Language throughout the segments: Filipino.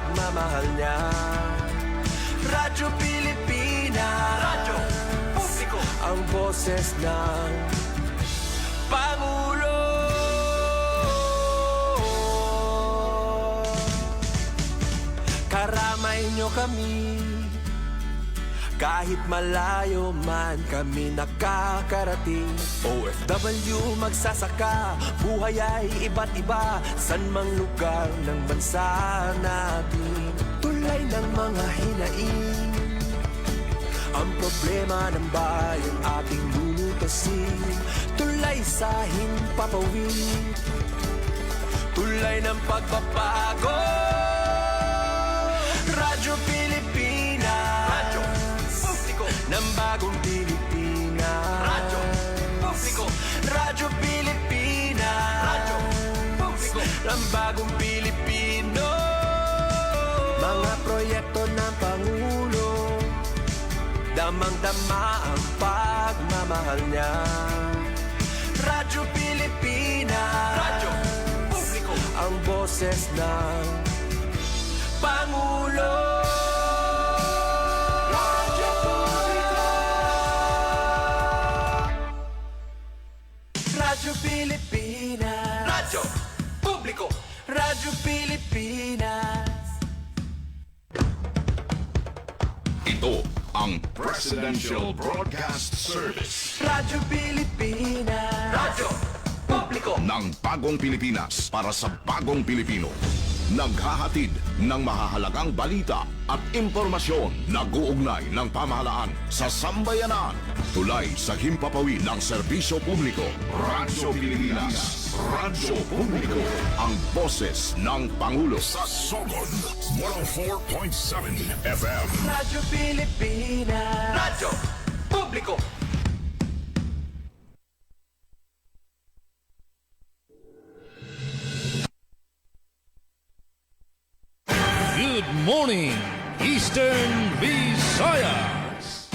pagmamahal niya. Radyo Pilipinas, radyo publiko, ang boses ng Pangulo. Karamay nyo kami, kahit malayo man kami nakakarating. OFW magsasaka, buhay ay iba't iba, san mang lugar ng bansa natin. Tulay ng mga hinaing, ang problema ng bayan ating lulutasin. Tulay sa himpapawid, tulay ng pagbabago. Radyo Pilipinas, radyo publiko ng bagong Pilipinas. Radyo publiko, Radyo Pilipinas, radyo publiko ng bagong Pilipino. Mga proyekto ng Pangulo, damang-dama ang pagmamahal niya. Radyo Pilipinas, radyo publiko, ang boses ng Pangulo. Radyo publiko, Radyo Pilipinas, radyo publiko, Radyo Pilipinas. Ito ang Presidential Broadcast Service. Radyo Pilipinas, radyo publiko Ng bagong Pilipinas para sa bagong Pilipino. Naghahatid ng mahahalagang balita at impormasyon na guugnay ng pamahalaan sa sambayanan. Tulay sa himpapawid ng serbisyo publiko. Radyo Pilipinas, radyo publiko, ang boses ng Pangulo. Sa Sogod 104.7 FM. Radyo Pilipinas, radyo publiko. Good morning, Eastern Visayas.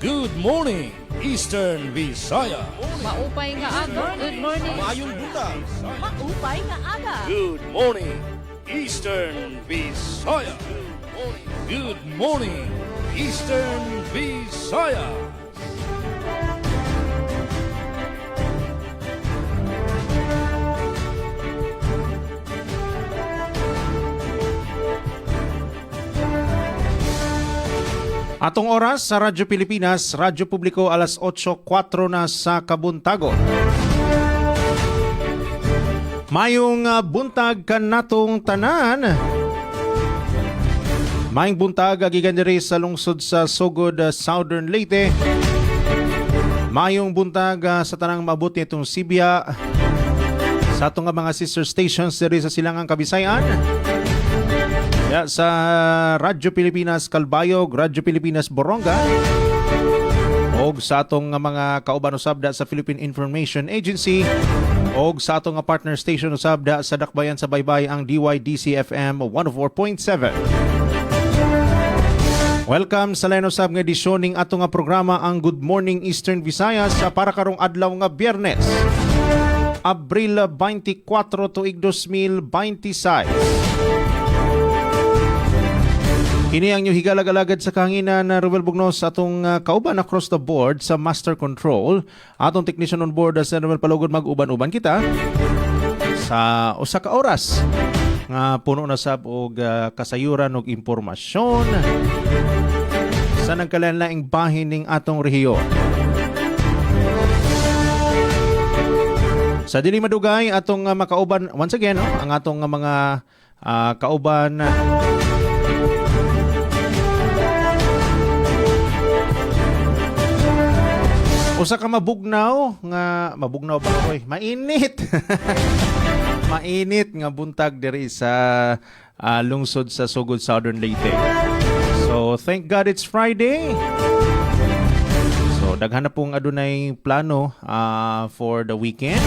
Good morning, Eastern Visayas. Maupay nga aga. Good morning. Mayong buntag. Maupay nga aga. Good morning, Eastern Visayas. Good morning, Eastern Visayas. Atong oras sa Radyo Pilipinas, Radyo Publiko, alas 8:04 na sa kabuntagon. Mayong buntag kanatong tanan. Mayong buntag agikan diri sa lungsod sa Sogod, Southern Leyte. Mayong buntag sa tanang mabuti itong Sibya. Sa atong mga sister stations diri sa Silangang Kabisayan. Sa Radyo Pilipinas Calbayog, Radyo Pilipinas Boronga, o sa atong mga kauban usabda sa Philippine Information Agency, o sa atong partner station usabda sa Dakbayan sa Baybay ang DYDC FM 104.7. Welcome sa line usab nga edisyon ning atong programa ang Good Morning Eastern Visayas sa para karong adlaw nga Biyernes, Abril 24 tuig 2026. Kini ang inyong higalag-alagad sa kahanginan na Ruel Bugnos atong kauban across the board sa Master Control. Atong technician on board sa Ruel Palugod mag-uban-uban kita sa usa ka oras nga puno na sab og kasayuran og impormasyon sa nagkalain-laing bahin ning atong rehiyon. Sa dili madugay atong makauban once again ang atong mga kauban usa ka mabugnaw ba koy? Mainit. Mainit nga buntag diri sa lungsod sa Sogod, Southern Leyte. So thank God it's Friday. So daghan na pong adunay plano for the weekend.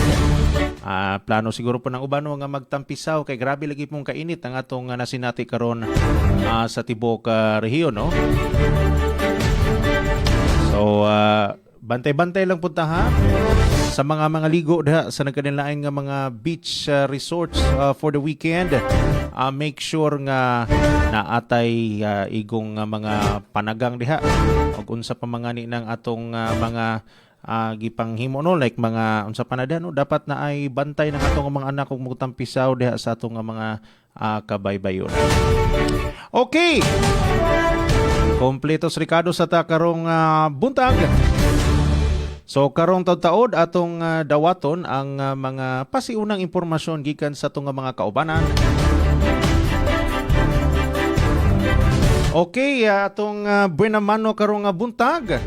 Plano siguro po ng ubano nga magtampisaw kay grabe lagi pong kainit ang atong nasinati karon sa tibok rehiyon, no? So Bantay-bantay lang punta ha. Sa mga ligo diha sa nagkanilaing nga mga beach resorts for the weekend. Make sure nga naatay igong mga panagang diha. Og unsa pa mga ni nang atong mga gipanghimo no, like mga unsa pa na diha, no, dapat na ay bantay ng atong mga anak ug mutampisaw diha sa atong mga kabaybayon. Okay. Kompletos Ricardo sa ta karong buntag. So karong taud-taod atong dawaton ang mga pasiunang impormasyon gikan sa atong mga kaubanan. Okay, atong buena mano karong buntag.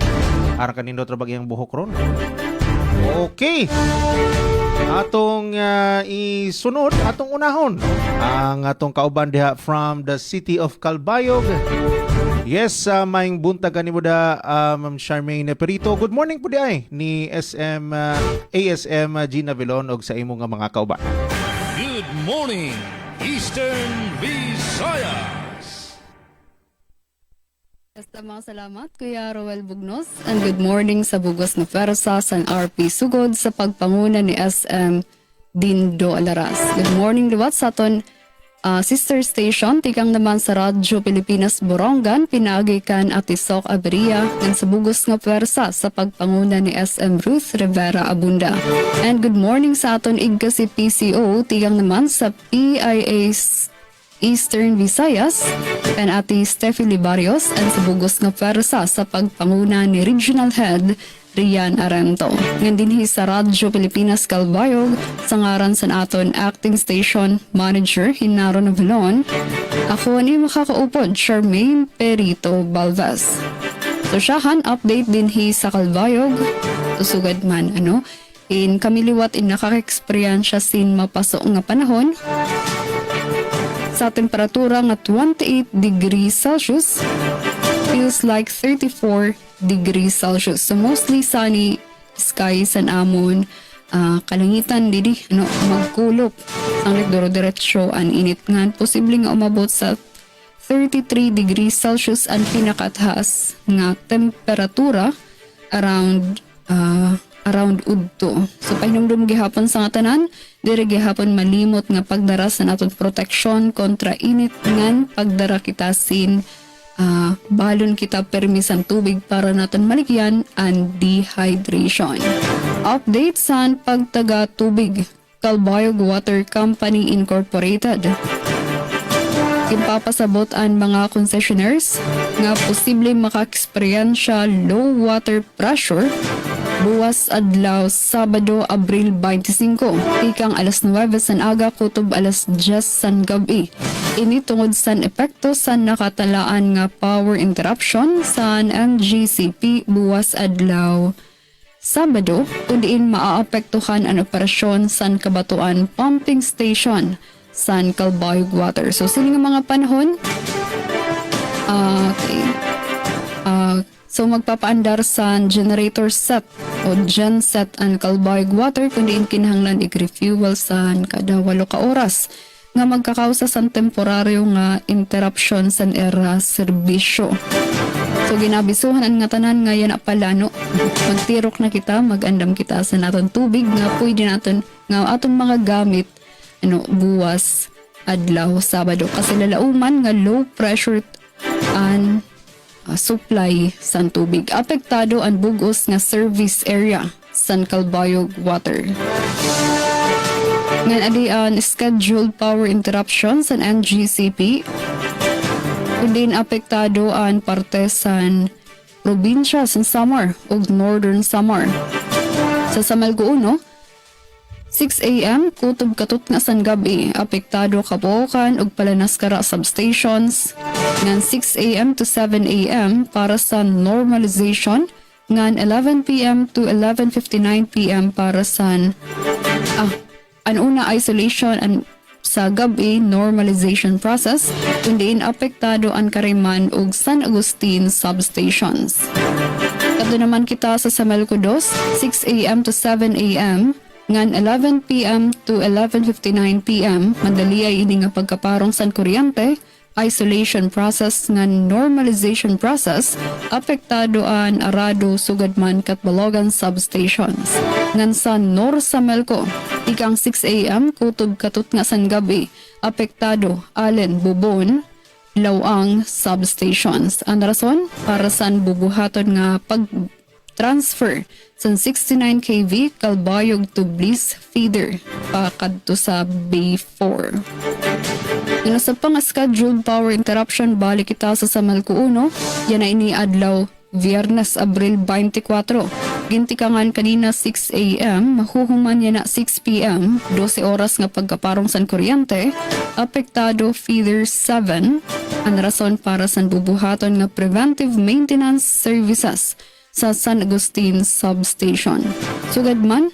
Ara kanindo tra bagyang buhok ron. Okay. Atong isunod, atong unahon ang atong kauban diha from the city of Calbayog. Yes, maing buntag kanimo da Ma'am Charmaine Perito. Good morning po di ay ni ASM Gina Vilon og sa imo nga mga kauban. Good morning, Eastern Visayas. Basta mga salamat, Kuya Roel Bugnos. And good morning sa Bugos na Persa sa RP Sugod sa pagpanguna ni SM Dindo Alaras. Good morning, liwat sa aton sister station, tikang naman sa Radyo Pilipinas Borongan, pinagikan at Isok Aberia ng sa Bugos nga Persa sa pagpanguna ni SM Ruth Rivera Abunda. And good morning sa aton igka si PCO, tikang naman sa PIA Eastern Visayas, kan ati Steffi Libarios and sa Bugos nga Persa sa pagpanguna ni Regional Head Rian Arento. Ngayon din sa Radyo Pilipinas Calbayog, sa ngaran sa aton Acting Station Manager Hinaro Navalon, ako ni makakaupod Charmaine Perito Balvas. So siyahan, update din sa Calbayog, susugad man in kamiliwat in nakaka-eksperyensya sin mapasok nga panahon, sa temperatura nga 28 degrees Celsius, feels like 34 degrees Celsius. So mostly sunny skies and amon, kalangitan didi magkulop ang diro-diretso ang init nga posible nga umabot sa 33 degrees Celsius ang pinakataas nga temperatura around udto. So pahinumdum gihapon sa nga tanan, diri gihapon malimot nga pagdara sa naton proteksyon kontra init ngan pagdara kita sin balon kita permisan tubig para natin maligyan ang dehydration. Update sa pagtaga tubig, Calbayog Water Company Incorporated. Ipapasabot ang mga concessionaires nga posible maka-eksperyensya low water pressure buwas adlaw Sabado, Abril 25, ikang alas 9 san aga kutob alas 10 san gabi. Ini tungod san epekto sa nakatalaan nga power interruption sa NGCP buwas adlaw Sabado, kundiin maaapektuhan ang operasyon san kabatuan pumping station san Calbayog Water. So sining mga panahon, so magpapaandar sa generator set o genset ang Calbayog Water kundi kinahanglan i-refuel sa kada 8 ka oras nga magkakausa sa temporaryo nga interruption sa era serbisyo. So ginabisuhan ang nga tanan nga yan apalano, magtirok na kita, magandam kita sa naton tubig nga pwede naton nga atong mga gamit buwas adlaw Sabado kasi lalauman nga low pressure and supply sa tubig. Apektado ang bugos nga service area sa Calbayog Water. Ngayon adi ang scheduled power interruption sa NGCP. Kundin apektado ang parte sa probinsya sa Samar o Northern Samar. Sa Samalgo 6 a.m. kutob katut nga san gabi, apektado kabuokan ug Palanaskara substations. Ngan 6 a.m. to 7 a.m. para sa normalization. Ngan 11 p.m. to 11:59 p.m. para sa una isolation and sa gabi normalization process. Kundiin apektado ang Kariman ug San Agustin substations. Kadto naman kita sa Samalco 2, 6 a.m. to 7 a.m. Ngan 11 p.m. to 11:59 p.m. madali ay ini nga pagkaparong san kuryente isolation process nga normalization process apektado an arado sugad man kat Balogan substations. Ngan sa Norsamelco, ikang 6 a.m. kutob katut nga san gabi, apektado Allen, Bubon, Lawang substations. Ang rason para san bubuhaton nga pag-transfer sa 69 kV Kalbayog to Bliss feeder pakadto sa Bay 4. Yun sa pang-scheduled power interruption balik kita sa Samelco 1, yan na ini adlaw Viernes, Abril 24. Gintikangan kanina 6 a.m. Mahuhuman yan na 6 p.m. 12 oras nga pagkaparong san kuryente. Apektado feeder 7. Ang rason para san bubuhaton nga preventive maintenance services sa San Agustin Substation. Sugad man,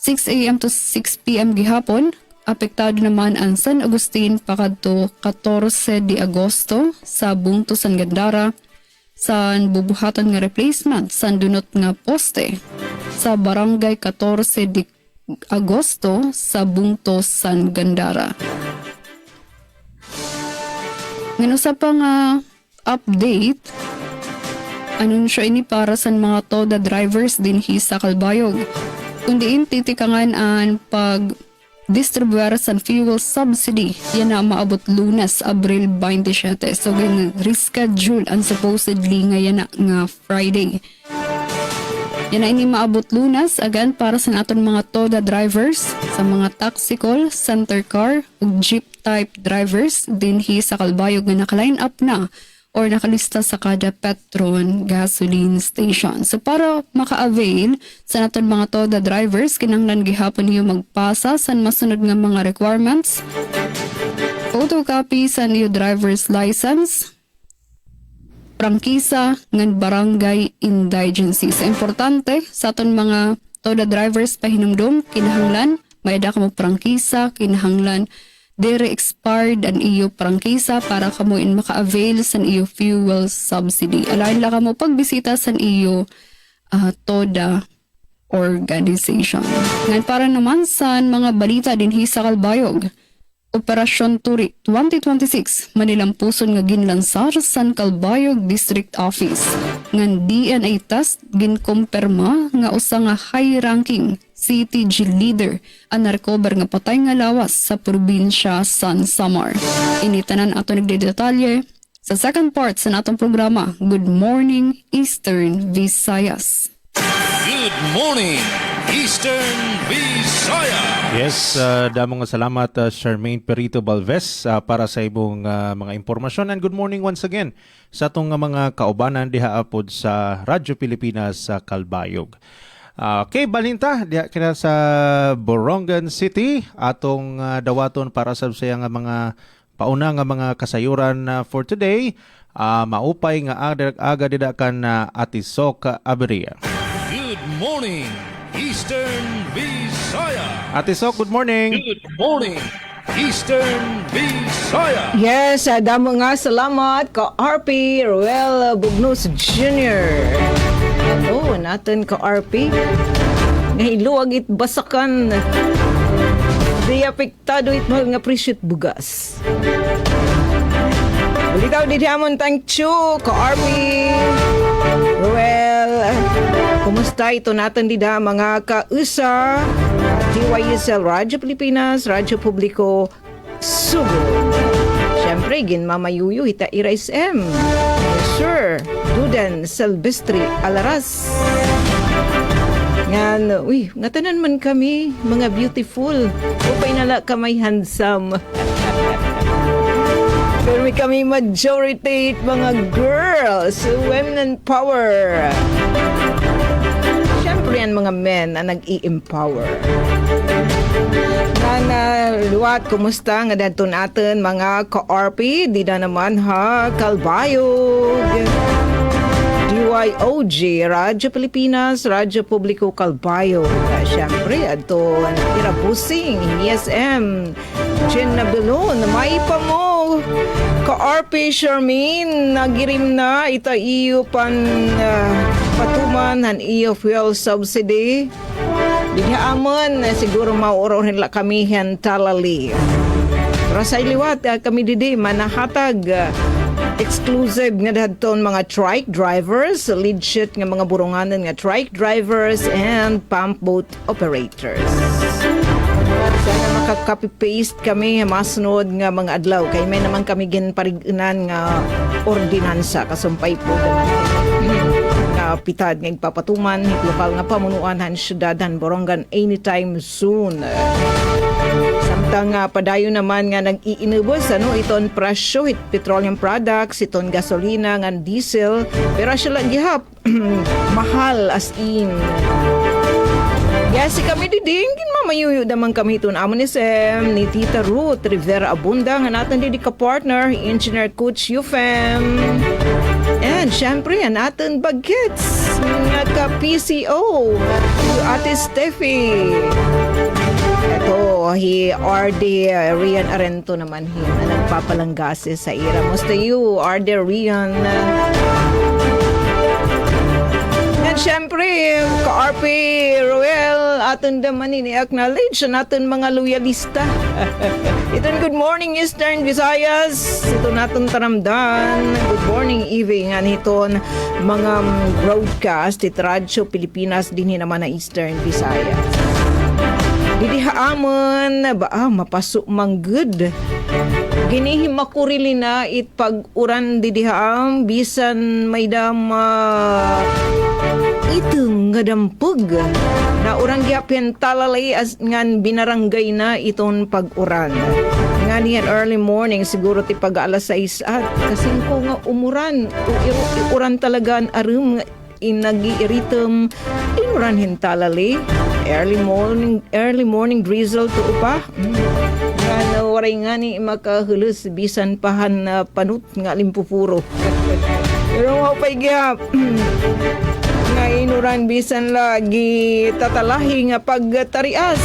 6 a.m. to 6 p.m. gihapon, apektado naman ang San Agustin pakadto 14 de Agosto sa Bungto San Gandara, sa bubuhatan nga replacement sa dunot nga poste sa Barangay 14 de Agosto sa Bungto San Gandara. Ngano sa pang update, anunsyo ini para sa mga TODA drivers din sa Kalbayog. Kundi titikangan ang pag-distribuer sa fuel subsidy. Yan na maabot Lunes, Abril 27. So, reschedule ang supposedly ngayon nga Friday. Yan na ini maabot Lunes, again para sa naton mga TODA drivers, sa mga taxicol, center car, ug jeep type drivers din sa Kalbayog nga naka-line up na or nakalista sa kada Petron gasoline station. So para maka-avail sa naton mga TODA drivers, kinahanglan gihapon niyo magpasa sa masunod nga mga requirements. Photocopy sa niyo driver's license, prangkisa ng barangay indigency. So importante sa aton mga TODA drivers pahinumdum, kinahanglan mayada ka mo prangkisa, kinahanglan dere expired ang iyo prangkisa para kamo in maka-avail sa iyo fuel subsidy. Alain lang kamo pagbisita sa iyo TODA organization. Ngayon para naman sa mga balita din sa Kalbayog, Operasyon Turi 2026 manilampuson nga ginlansar sa Kalbayog District Office. Ngan DNA test ginkumpirma nga usa nga high-ranking CTG leader ang narecover nga patay nga lawas sa probinsya San Samar. Initanan ato nagdedetalye sa second part sa natong programa, Good Morning Eastern Visayas. Good morning, Eastern Visayas. Yes, damo nga salamat Charmaine Perito Balves para sa imong mga impormasyon, and good morning once again sa atong mga kaubanan diha apod sa Radyo Pilipinas sa Kalbayog. Okay, balinta diha kina sa Borongan City atong dawaton para sa nga mga pauna nga mga kasayuran for today. Maupay nga aga didakan Atisok Aberia. Good morning, Eastern Visayas. Atisok, good morning. Good morning, Eastern Visayas. Yes, damo nga salamat ka RP Roel Bugnos Jr. Oo, natin ka RP. Ngahiluwag it basakan. Di apektado it mga appreciate bugas. Ulitaw di hamon thank you ka RP Roel. Kumusta ito natin dida mga kausa? DYSL Radyo Pilipinas, Radyo Publiko Sugod. Siyempre, ginmamayuyo hita Ira SM. Sir Duden Silvestri Alaras. Ngan, ngatanan man kami, mga beautiful. Upay nala kamay handsome. Pero may kami majority mga girls, women power. Siyempre yan mga men na nag-i-empower. Luwat, kumusta nga dadto natin mga ka-RP? Di na naman ha, Kalbayog. DYOG, Radyo Pilipinas, Radyo Publiko Kalbayog. Siyempre, ato, Irabusing, ESM, Jen Nabilon, may pa mo. Ka-RP Charmaine, nagirim na ita iyo patuman han iyo fuel subsidy. Diha amon siguro mauron nila kami hen talali. Rasay liwat kami didi manahatag exclusive nga dadton mga trike drivers, legit nga mga burunganan nga trike drivers and pump boat operators. Sana makaka-copy-paste kami masunod nga mga adlaw kay may naman kami ginparigunan nga ordinansa kasumpay po nga pitad nga ipapatuman lokal nga pamunuan han syudad han Borongan anytime soon. Samtang padayon naman nga nag-iinubos iton presyo petroleum products, iton gasolina nga diesel, pero siya lang gihap mahal as in. Yes, si kami diding mamayuyo naman kami ito amon ni Sem, ni Tita Ruth Rivera Abunda nga natin di ka partner, Engineer Coach Yufem. And syempre, ang ating bagets nga ka-PCO, Ate Steffi. Ito, RD Rian Arento naman na nagpapalanggases sa ira. Musta you, RD Rian? And syempre, ka-RP Roel, atin naman ini-acknowledge natin mga loyalista. Ito good morning Eastern Visayas. Ito natin taramdan. Good morning Eve. Nga niton mga broadcast it Radyo Pilipinas din naman na Eastern Visayas. Didihaamon ba mapasok mang good. Ginihim makurili na it pag-uran didihaam bisan may dama itong nga dampug na urang gyapin talalay as ngan binaranggay na iton pag-uran. Nga niyan early morning siguro ti pag alas 6 at kasi ko nga umuran uran talaga arum inagi-iritem inuran hintalalay early morning drizzle to upa. Nga waray nga ni makahulus bisan pahan panut nga limpupuro. Pero mapay gyap nga inuran bisan lagi tatalahi nga pagtarias.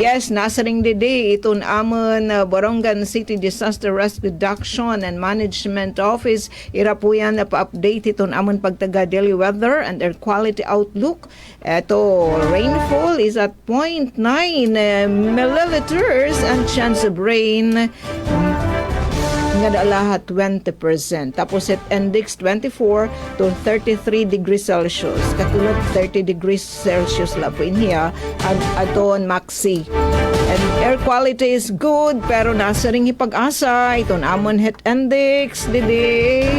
Yes, nasa ring dede iton amon Borongan City Disaster Risk Reduction and Management Office ira po yan na pa-update iton amon pagtaga daily weather and air quality outlook. Eto, rainfall is at 0.9 milliliters and chance of rain nga lahat 20%. Tapos at index 24 to 33 degrees Celsius. Katulad 30 degrees Celsius la po inhiya aton maxi. And air quality is good pero nasa ring ipag-asa iton amon heat index didi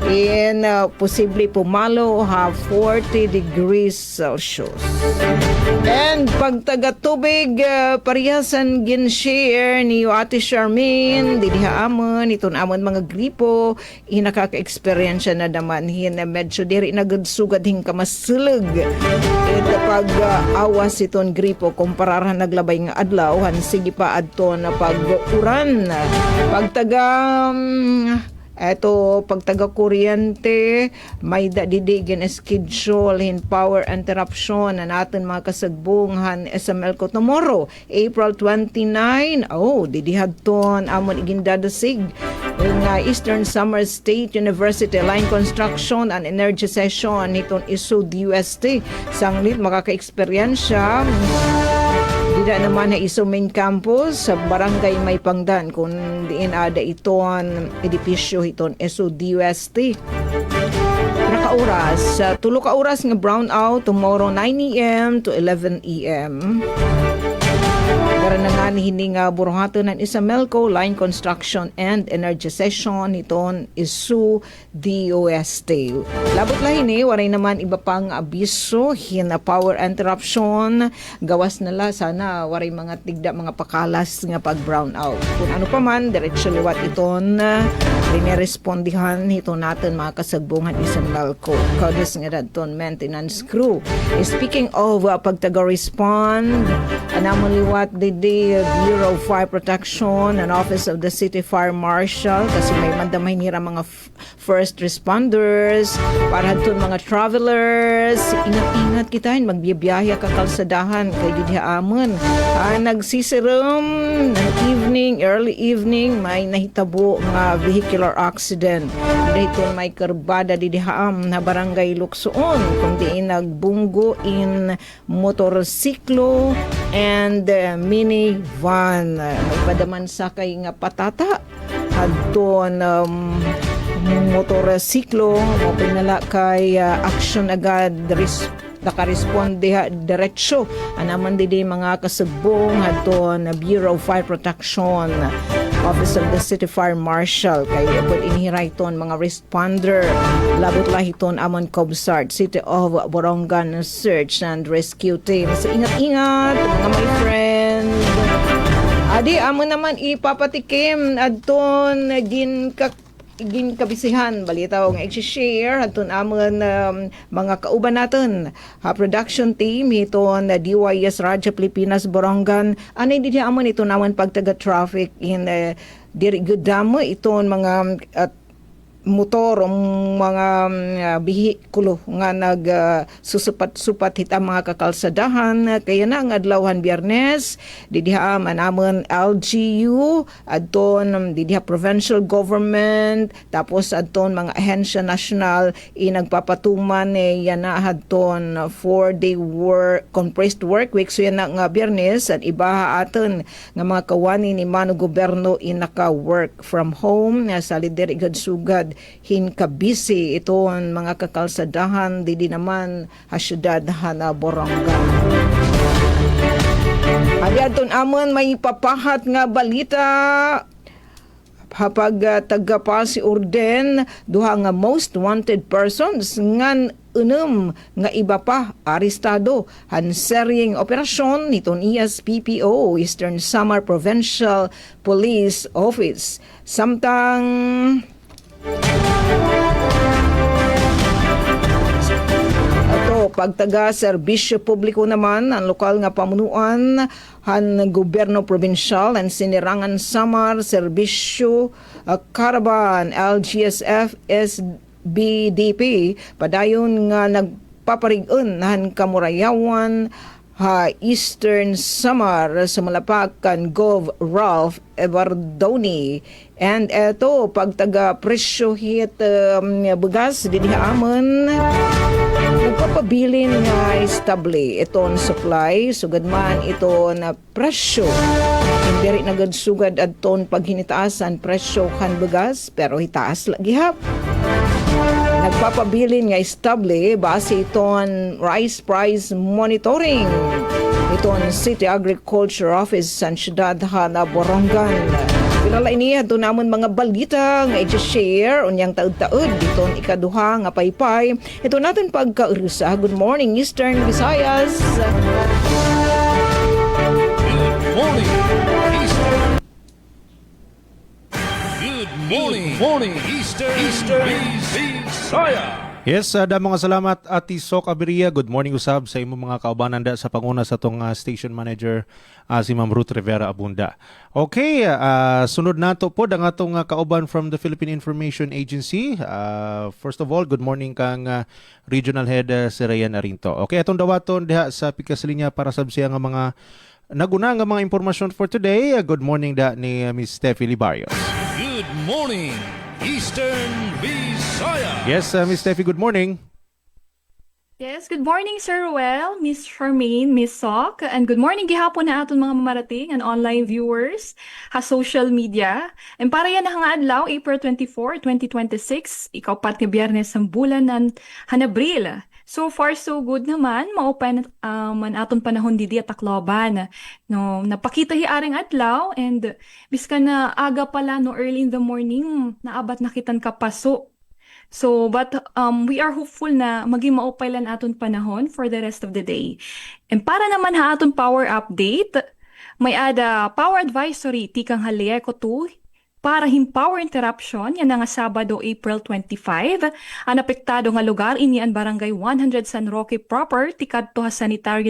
in posible pumalo ha 40 degrees Celsius. And pagtaga tubig parihasan gin-share ni Ate Charmaine didihaamon iton amon mga gripo inakaka-experience na naman hin medyo diri nagadsugad hing kamasulog ito pag awas iton gripo kumpararan naglabay nga adlaw han sige pa adto na pag-uran pagtaga eto pagtaga kuryente may didigin schedule in power interruption na natin mga kasagbunghan SML ko tomorrow April 29 didihadton amon igindadasig ng Eastern Summer State University line construction and energy session nitong ISUD UST sanglit makaka-eksperyensya dida naman na iso main campus sa barangay May Pangdan kung diin ada iton edipisyo iton SODUST. Oras, tulo ka oras nga brownout tomorrow 9 a.m. to 11 a.m. Para na nga ni buruhato ng Isamelco line construction and energy session iton isu DOST. Labot lahin waray naman iba pang abiso hina power interruption gawas nala sana waray mga tigda mga pakalas nga pag brownout. Kung ano pa man diretso liwat iton rinirespondihan ito natin mga kasagbungan Isamelco kaudos nga dadton maintenance crew. Speaking of pagtaga-respond anamon liwat the Bureau of Fire Protection and Office of the City Fire Marshal kasi may mandamay nira mga first responders para dito mga travelers ingat-ingat kita magbiyabiyahe ka kalsadahan kay didihaamon nagsisirum ng early evening may nahitabo nga vehicular accident dito may karbada didihaam na barangay Luksoon kung diin nagbunggo in motorsiklo and minivan. May padaman sa kay nga patata adton motorsiklo mo pinala kay action agad nakaresponde diretsyo anaman di mga kasubong adton Bureau of Fire Protection, Office of the City Fire Marshal kay abot inhirayton mga responder labot lahiton amon COBSART City of Borongan Search and Rescue Team. So ingat-ingat mga my friend. Adi amon naman ipapatikim adton kabisihan balita nga i-share adton amon mga kauban naton production team iton DYS Radyo Pilipinas Borongan anay di amon ito naman pagtaga traffic in diri gudamo iton mga motor o mga bihikulo nga susupat-supat hita mga kakalsadahan kaya na ang adlawhan Biyernes didiha manamon LGU adton didiha provincial government tapos adton mga ahensya national nagpapatuman yan na adton 4-day work compressed work week so yan na nga Biyernes at iba aton nga mga kawani ni Mano Gobyerno naka work from home sa lideri sugad hinkabisi iton mga kakalsadahan di naman syudad na Borongan. Adi aton amon may papahat nga balita hapag taga si Orden duha nga most wanted persons ngan nga iba pa arestado hanseryeng operasyon niton ESPPO Eastern Samar Provincial Police Office samtang pagtaga serbisyo publiko naman ang lokal nga pamunuan han gobyerno provincial ang sinirangan Samar serbisyo Caravan LGSF SBDP padayon nga nagpaparig-on han kamurayawan Eastern Samar sa malapak kan Gov. Ralph Evardoni. And eto, pagtaga presyo hit bugas, dinihaamon, nagpapabilin nga estable iton supply, sugad man ito na presyo. Hindi rin nagadsugad adton paghinitaasan presyo kan bugas, pero hitaas lagi hap. Nagpapabilin nga estable base iton rice price monitoring iton City Agriculture Office sa siyudad na Borongan. Pinala ini ato namon mga balita nga i-share unyang taud-taud iton ikaduha nga paypay. Ito natin pagkaurusa. Good morning Eastern Visayas. Good morning, Eastern. Good morning, Eastern Visaya. Yes, damo nga salamat Ati Sok Aberia. Good morning usab sa imong mga kaubanan da sa panguna sa tong station manager si Ma'am Ruth Rivera Abunda. Okay, sunod nato po ang atong kauban from the Philippine Information Agency. First of all, good morning kang Regional Head si Ryan Arinto. Okay, atong dawaton diha sa pikas linya para sabsiya nga mga naguna nga mga impormasyon for today. Good morning da ni Miss Steffi Libarios. Good morning, Eastern Visaya. Yes, Miss Steffi, good morning. Yes, good morning Sir Ruel, Miss Charmaine, Miss Sok, and good morning gihapon na aton mga mamarating and online viewers ha social media. And para yan nga adlaw, April 24, 2026, ikaw pat nga Biyernes ang bulan ng Hanabril. So far so good naman, maupan man aton panahon didi at Tacloban. No, napakita hiaring adlaw and biskan na aga pala no early in the morning, naabat nakitan kapaso. So, but we are hopeful na maging maupailan aton panahon for the rest of the day. And para naman ha aton power update, may ada power advisory tikang Halieco 2 para hin power interruption yan nga Sabado, April 25. Ang apektado nga lugar ini ang barangay 100 San Roque proper tikadto ha sanitary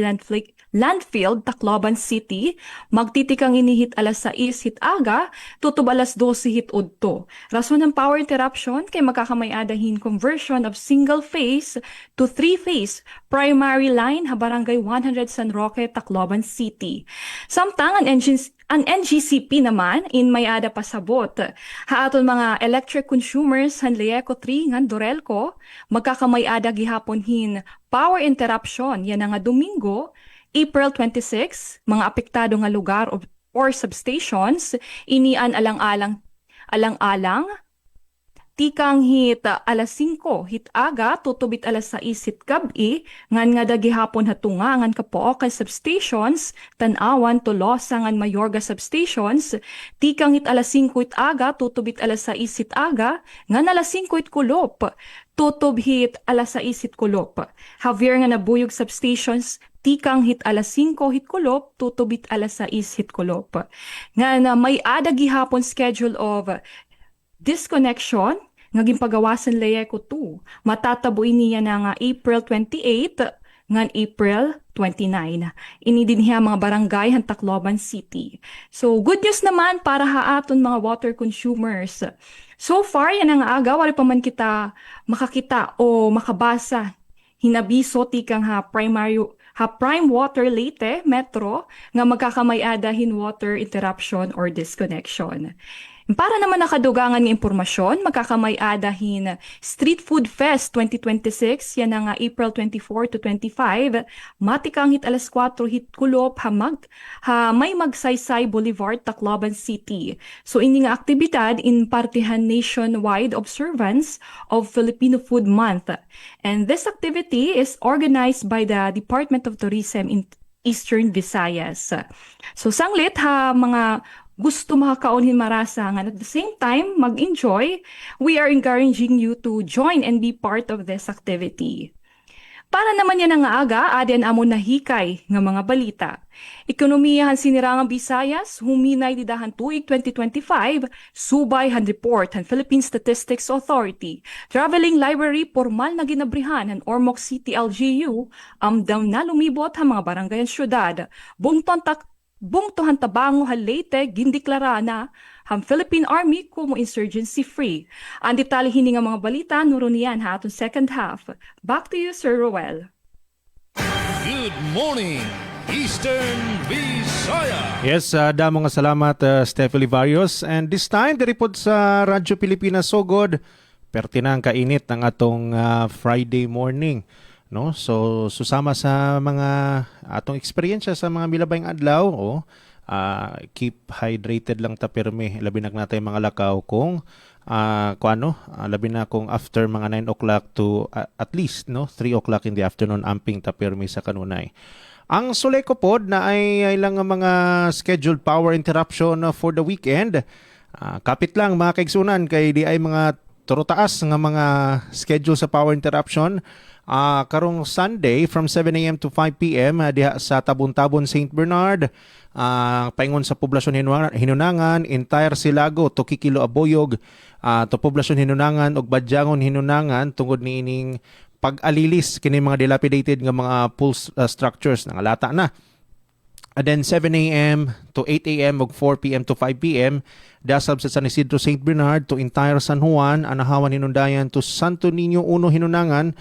landfill, Tacloban City. Magtitikang inihit alas 6 hit aga, tutub alas 12 hit udto. Rason ng power interruption kay magkakamayadahin conversion of single phase to three-phase primary line ha barangay 100 San Roque, Tacloban City. Samtang ang NGCP naman in mayada pasabot. Ha aton mga electric consumers han Leco 3 ngan Dorelco magkakamayada gihapon hin power interruption yan nga Domingo April 26, mga apektado nga lugar or substations, inian alang-alang, tikang hit alas 5 hit aga tutubit alas 6 hit gabi ngan nga dagi hapon hatunga ngan kapoo kay substations tan-awan Tolosa ngan Mayorga substations tikang hit alas 5 hit aga tutubit alas 6 hit aga ngan alas 5 hit kulop tutub hit alas 6 hit kulop. Javier nga nabuyog substations tikang hit alas 5 hit kulop tutubit alas 6 hit kulop. Nga na may adagi hapon schedule of disconnection nga ginpagawasan layeko 2 matatabuin niya na nga April 28 ngan April 29. Ini din hiya mga barangay han Tacloban City. So good news naman para haaton mga water consumers. So far yan ang aga wala pa man kita makakita o makabasa hinabiso tikang prime water Leyte Metro nga magkakamayadahin water interruption or disconnection. Para naman nakadugangan ng impormasyon, magkakamay-adahin Street Food Fest 2026, yan nga April 24 to 25, matikang hit alas 4 hit kulop may Magsaysay Boulevard, Tacloban City. So ini nga aktibidad in partihan nationwide observance of Filipino Food Month. And this activity is organized by the Department of Tourism in Eastern Visayas. So sanglit mga gusto makakaunhin marasangan at the same time mag-enjoy, we are encouraging you to join and be part of this activity. Para naman yan nga aga, adyan amon na hikay nga mga balita. Ekonomiyahan sinirangang Visayas, huminay didahan tuig 2025, subay han report han Philippine Statistics Authority. Traveling Library, formal na ginabrihan han Ormoc City LGU, amdam na lumibot han mga barangay at syudad. Bungtohan tabango ha Leyte, gindeklara na ang Philippine Army como insurgency free. Ang detalye nga mga balita, nuro niyan ha atong second half. Back to you, Sir Roel. Good morning, Eastern Visaya. Yes, damo nga salamat Steph Olivarios. And this time, diripod sa Radyo Pilipinas Sogod, pertinang kainit ng atong Friday morning. No? So susama sa mga atong eksperyensya sa mga milabayng adlaw, keep hydrated lang ta pirmi, labi na natay mga lakaw kung labi na kung after mga 9 o'clock to at least 3 o'clock in the afternoon amping ta pirmi sa kanunay. Ang Suleco pod na ay lang mga scheduled power interruption for the weekend. Kapit lang mga kaigsunan kay di ay mga turotaas nga mga schedule sa power interruption. Karong Sunday from 7 a.m. to 5 p.m. Diha sa Tabon-Tabon, St. Bernard, paingon sa Poblasyon Hinunangan, entire Silago, Tukikilo Aboyog, to Poblasyon Hinunangan ug Badyangon Hinunangan tungod ni ining pag-alilis kini mga dilapidated nga mga pole structures nga lata na. And then 7 a.m. to 8 a.m. ug 4 p.m. to 5 p.m. dasab sa San Isidro, St. Bernard to entire San Juan, Anahawan Hinundayan to Santo Niño 1 Hinunangan,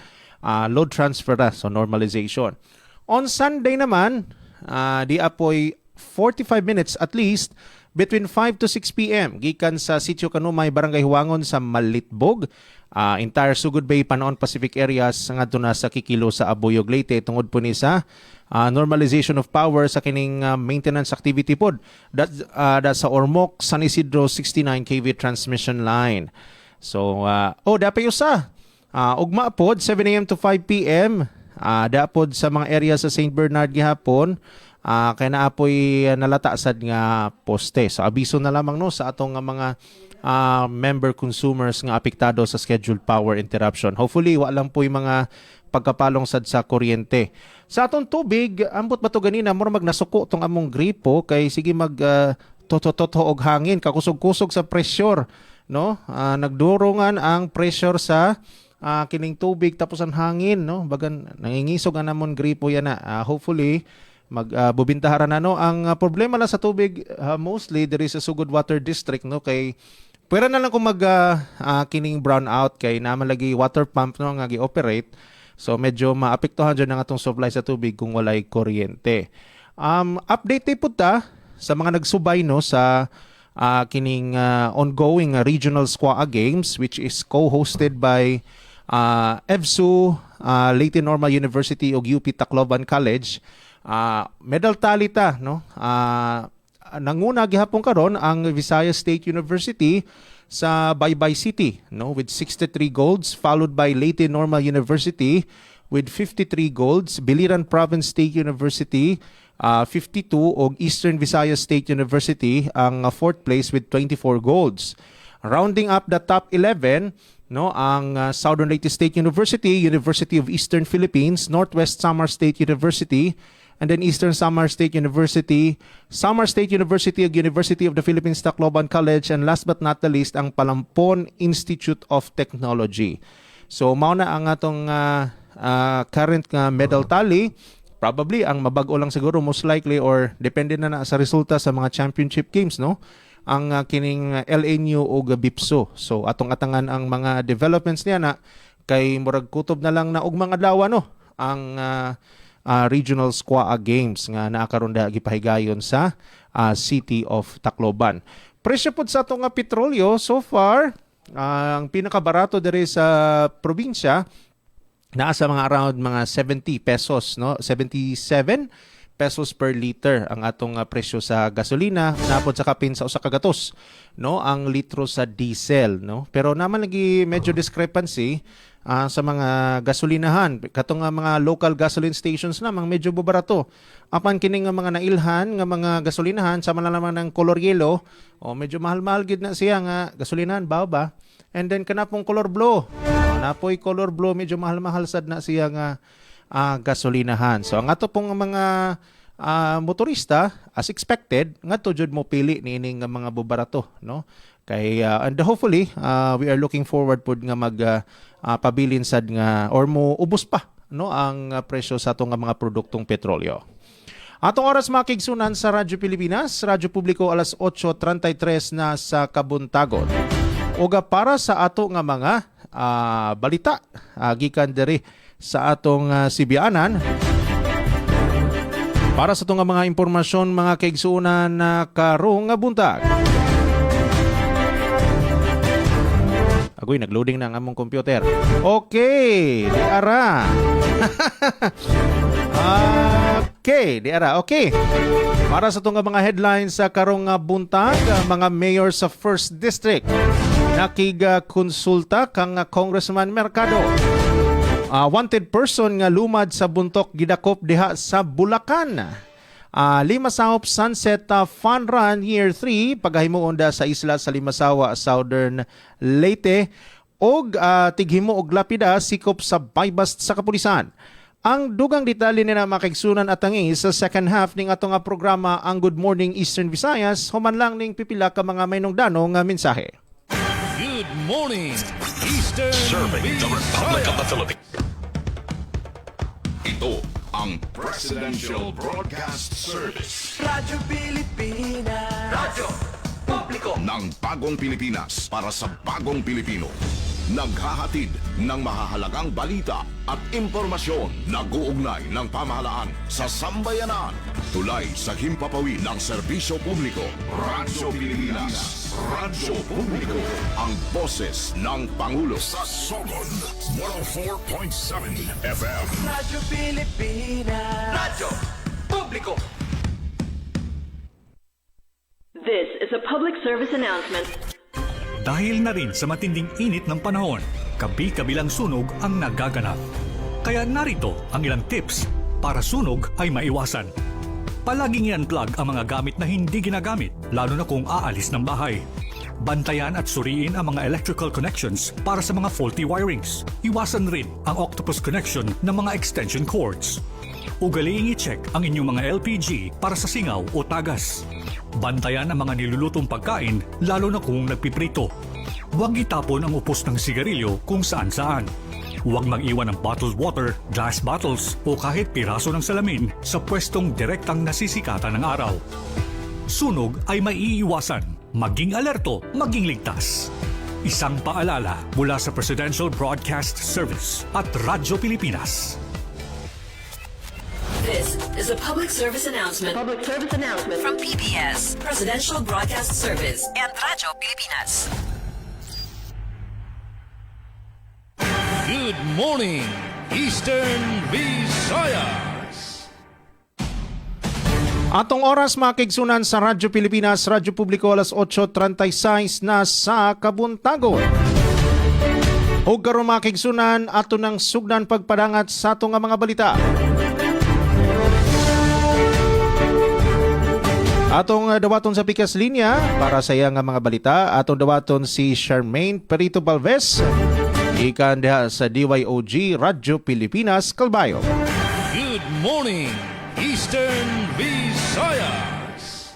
load transfer so normalization. On Sunday naman, di apoy 45 minutes at least between 5 to 6 p.m. gikan sa Sitio Kanumay, Barangay Huangon sa Malitbog, entire Sugod Bay, Panaon Pacific areas ngadto na sa Kikilo sa Aboyog, Leyte tungod po ni sa normalization of power sa kining maintenance activity pod that sa Ormoc, San Isidro 69 kV transmission line. So dapat usa ugma pod 7 a.m. to 5 p.m. Daapod sa mga area sa St. Bernard gihapon kay naapoy nalata sad nga poste. So abiso na lamang sa atong mga member consumers nga apektado sa scheduled power interruption. Hopefully wa lang po'y mga pagkapalong sad sa kuryente. Sa atong tubig, ambot ba to ganina mura magnasuko tong among gripo kay sige mag toto og hangin kakusog-kusog sa pressure, no? Nagdurongan ang pressure sa kining tubig tapos ang hangin, no? Bagan nangingisog ang namon gripo yan na. Hopefully magbubintaharan ang problema lang sa tubig mostly there is a Sugod Water District, no? Kay pwera na lang kung kining brownout kay naman lagi water pump no nga gi-operate. So medyo maapektuhan dyan ang atong supply sa tubig kung walay kuryente. Update po ta sa mga nagsubay no sa kining ongoing regional SQUA Games which is co-hosted by EVSU, Leyte Normal University o UP Tacloban College. medal tally ta, no? Nanguna gihapon karon ang Visayas State University sa Baybay City, no, with 63 golds, followed by Leyte Normal University with 53 golds, Biliran Province State University 52 ug Eastern Visayas State University ang fourth place with 24 golds. Rounding up the top 11, no, ang Southern Leyte State University, University of Eastern Philippines, Northwest Samar State University, and then Eastern Samar State University, Samar State University ug University of the Philippines Tacloban College, and last but not the least ang Palampon Institute of Technology. So mao na ang atong current medal tally. Probably ang mabago lang siguro most likely or depende na sa resulta sa mga championship games, no, ang kining LNU o BIPSO. So atong atangan ang mga developments niya na kay murag kutob na lang na og mga adlaw, no, ang regional squaa games nga naakaron da gipahigayon sa City of Tacloban. Presyo pod sa atong petrolyo so far, ang pinakabarato diri sa probinsya nasa mga around mga 70 pesos, no? 77 pesos per liter ang atong presyo sa gasolina, napod sa kapin sa usa ka gatos, no, ang litro sa diesel, no. Pero naman lagi medyo discrepancy sa mga gasolinahan. Katong mga local gasoline stations namang medyo barato. Apan kining mga nailhan nga mga gasolinahan sama na naman ng color yellow, medyo mahal-mahal gid na siya nga gasolinahan ba. And then kanapong color blue. Napoy color blue medyo mahal-mahal sad na siya nga gasolinahan. So ang ato pong mga motorista as expected ngadto jud mo pili niining mga bubarato, no? Kay and hopefully we are looking forward pod nga mag pabilin sad nga or mo ubos pa, no, ang presyo sa atong mga produktong petrolyo. Atong oras makigsunan sa Radyo Pilipinas, Radyo Publiko alas 8:33 na sa Kabuntagon. Oga para sa ato nga mga balita gikan diri sa atong Sibianan. Para sa itong mga impormasyon, mga kaigsuunan na karong buntag. Agoy, nagloading na ang among computer. Okay, di ara. Okay. Para sa itong mga headlines sa karong buntag, mga mayor sa 1st District nakiga-konsulta kang Congressman Mercado. Wanted person nga lumad sa buntok gidakop diha sa Bulacan. Limasaw Sunset Fun Run Year 3 paghimuon da sa isla sa Limasawa, Southern Leyte og tighimo og lapida sikop sa Baybast sa kapulisan. Ang dugang detalye nila makigsunan at tangi sa second half ning atong programa ang Good Morning Eastern Visayas human lang ning pipila ka mga maynungdanong nga mensahe. Good morning, Eastern Serving the Republic of the Visayas. Philippines. Ito ang Presidential Broadcast Service Radyo Pilipinas. Radyo Publiko. ng Bagong Pilipinas para sa Bagong Pilipino. Naghahatid ng mahahalagang balita at impormasyon na guugnay ng pamahalaan sa sambayanan. Tulay sa himpapawid ng serbisyo publiko. Radyo Pilipinas. Radyo Publiko. Ang boses ng Pangulo sa Sogod 104.7 FM. Radyo Pilipinas. Radyo Publiko. This is a public service announcement. Dahil na rin sa matinding init ng panahon, kabi-kabilang sunog ang nagaganap. Kaya narito ang ilang tips para sunog ay maiwasan. Palaging i-unplug ang mga gamit na hindi ginagamit, lalo na kung aalis ng bahay. Bantayan at suriin ang mga electrical connections para sa mga faulty wirings. Iwasan rin ang octopus connection ng mga extension cords. Ugaliing i-check ang inyong mga LPG para sa singaw o tagas. Bantayan ang mga nilulutong pagkain lalo na kung nagpiprito. Huwag itapon ang upos ng sigarilyo kung saan-saan. Huwag mag-iwan ng bottled water, glass bottles o kahit piraso ng salamin sa pwestong direktang nasisikatan ng araw. Sunog ay maiiwasan. Maging alerto, maging ligtas. Isang paalala mula sa Presidential Broadcast Service at Radyo Pilipinas. This is a public service announcement. Public service announcement from PBS, Presidential Broadcast Service, and Radyo Pilipinas. Good morning, Eastern Visayas. Atong oras makigsunan sa Radyo Pilipinas, Radyo Publiko alas 8:36 na sa Kabuntagon. O karon makigsunan ato ng sugdan pagpadangat sa atong nga mga balita. Atong dawaton sa pikas linya para sa iya nga mga balita, atong dawaton si Charmaine Perito Balvez, ikan diha sa DYOG Radyo Pilipinas, Calbayo. Good morning, Eastern Visayas.